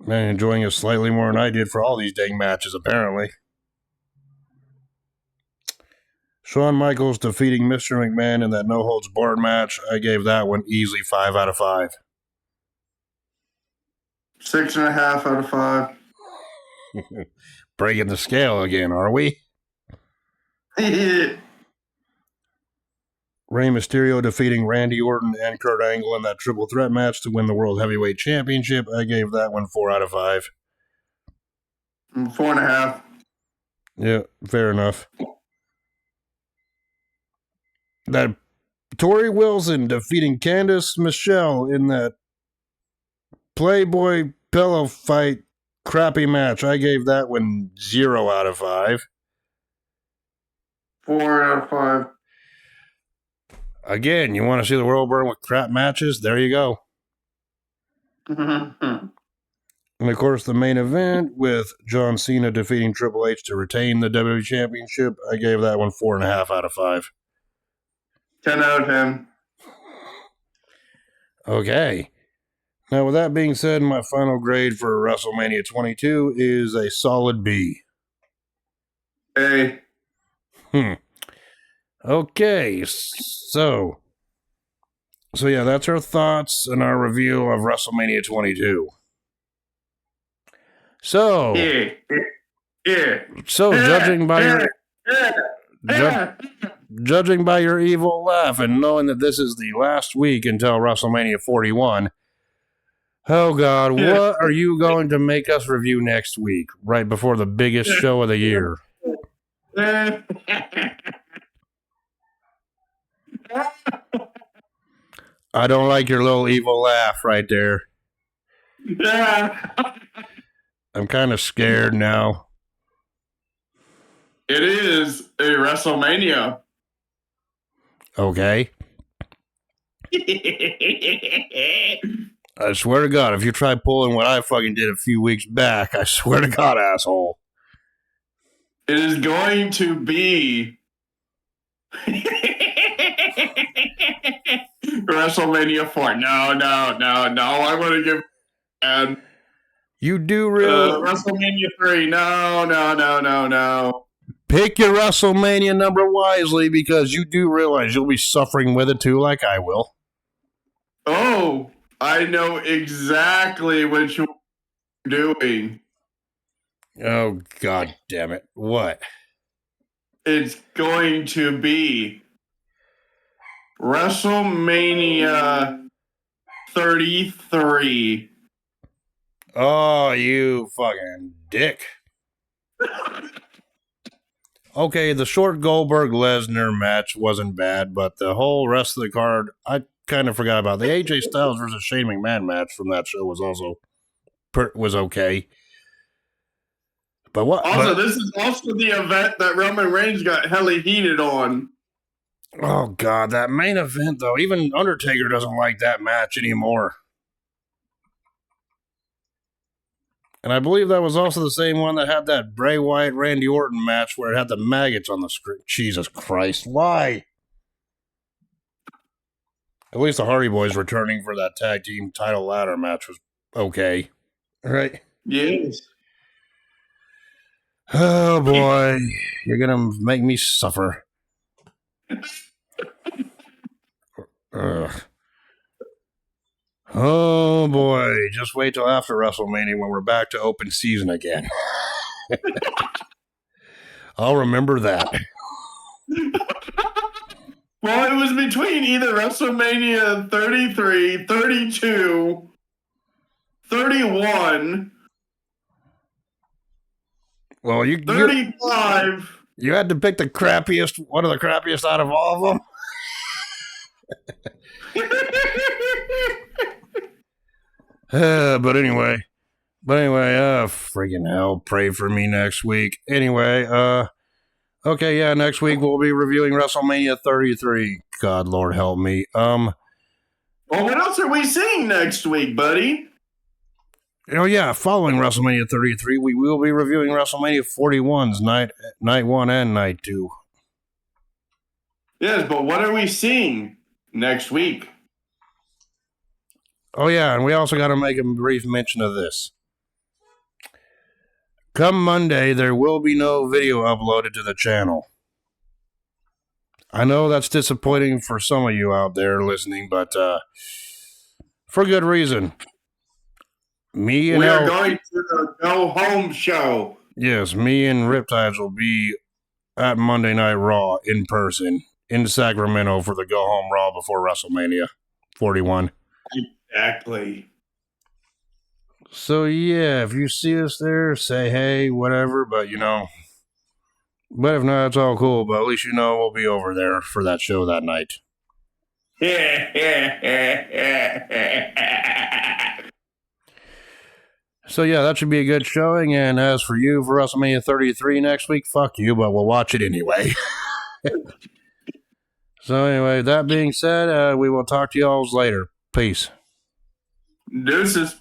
Man, enjoying it slightly more than I did for all these dang matches, apparently. Shawn Michaels defeating Mr. McMahon in that no-holds-barred match. I gave that one easily 5 out of 5. 6.5 out of 5. Breaking the scale again, are we? Rey Mysterio defeating Randy Orton and Kurt Angle in that triple threat match to win the World Heavyweight Championship. I gave that one 4 out of 5. 4.5. Yeah, fair enough. That Tori Wilson defeating Candice Michelle in that Playboy pillow fight crappy match. I gave that one 0 out of 5. 4 out of 5. Again, you want to see the world burn with crap matches? There you go. And of course, the main event with John Cena defeating Triple H to retain the WWE Championship. I gave that one 4.5 out of 5. 10 out of 10. Okay. Now, with that being said, my final grade for WrestleMania 22 is a solid B. A. Okay, so yeah, that's our thoughts and our review of WrestleMania 22. So, judging by your evil laugh and knowing that this is the last week until WrestleMania 41, oh God, what are you going to make us review next week, right before the biggest show of the year? I don't like your little evil laugh right there. I'm kind of scared now. It is a WrestleMania. Okay. I swear to God, if you try pulling what I fucking did a few weeks back, I swear to God, asshole. It is going to be WrestleMania 4. No. I want to give. You do really. WrestleMania 3. No. Pick your WrestleMania number wisely because you do realize you'll be suffering with it too, like I will. Oh, I know exactly what you're doing. Oh, God damn it. What? It's going to be WrestleMania 33. Oh, you fucking dick. Okay, the short Goldberg-Lesnar match wasn't bad, but the whole rest of the card, I kind of forgot about. The AJ Styles versus Shane McMahon match from that show was also was okay. But what? Also, this is also the event that Roman Reigns got hella heated on. Oh, God, that main event, though, even Undertaker doesn't like that match anymore. And I believe that was also the same one that had that Bray Wyatt Randy Orton match where it had the maggots on the screen. Jesus Christ, why? At least the Hardy Boys returning for that tag team title ladder match was okay. Right? Yes. Oh, boy. You're going to make me suffer. Ugh. Oh, boy. Just wait till after WrestleMania when we're back to open season again. I'll remember that. Well, it was between either WrestleMania 33, 32, 31... Well, 35. You had to pick the crappiest, one of the crappiest out of all of them. But anyway, freaking hell, pray for me next week. Anyway, okay, yeah, next week we'll be reviewing WrestleMania 33. God, Lord help me. Well, what else are we seeing next week, buddy? Oh yeah, following WrestleMania 33, we will be reviewing WrestleMania 41's night 1 and night 2. Yes, but what are we seeing next week? Oh yeah, and we also got to make a brief mention of this. Come Monday, there will be no video uploaded to the channel. I know that's disappointing for some of you out there listening, but for good reason. We are going to the Go Home show. Yes, me and Riptidz will be at Monday Night Raw in person in Sacramento for the Go Home Raw before WrestleMania 41. Exactly. So yeah, if you see us there, say hey, whatever, but but if not, it's all cool, but at least we'll be over there for that show that night. So yeah, that should be a good showing, and as for you for WrestleMania 33 next week, fuck you, but we'll watch it anyway. So anyway, that being said, we will talk to y'all later. Peace. Deuces.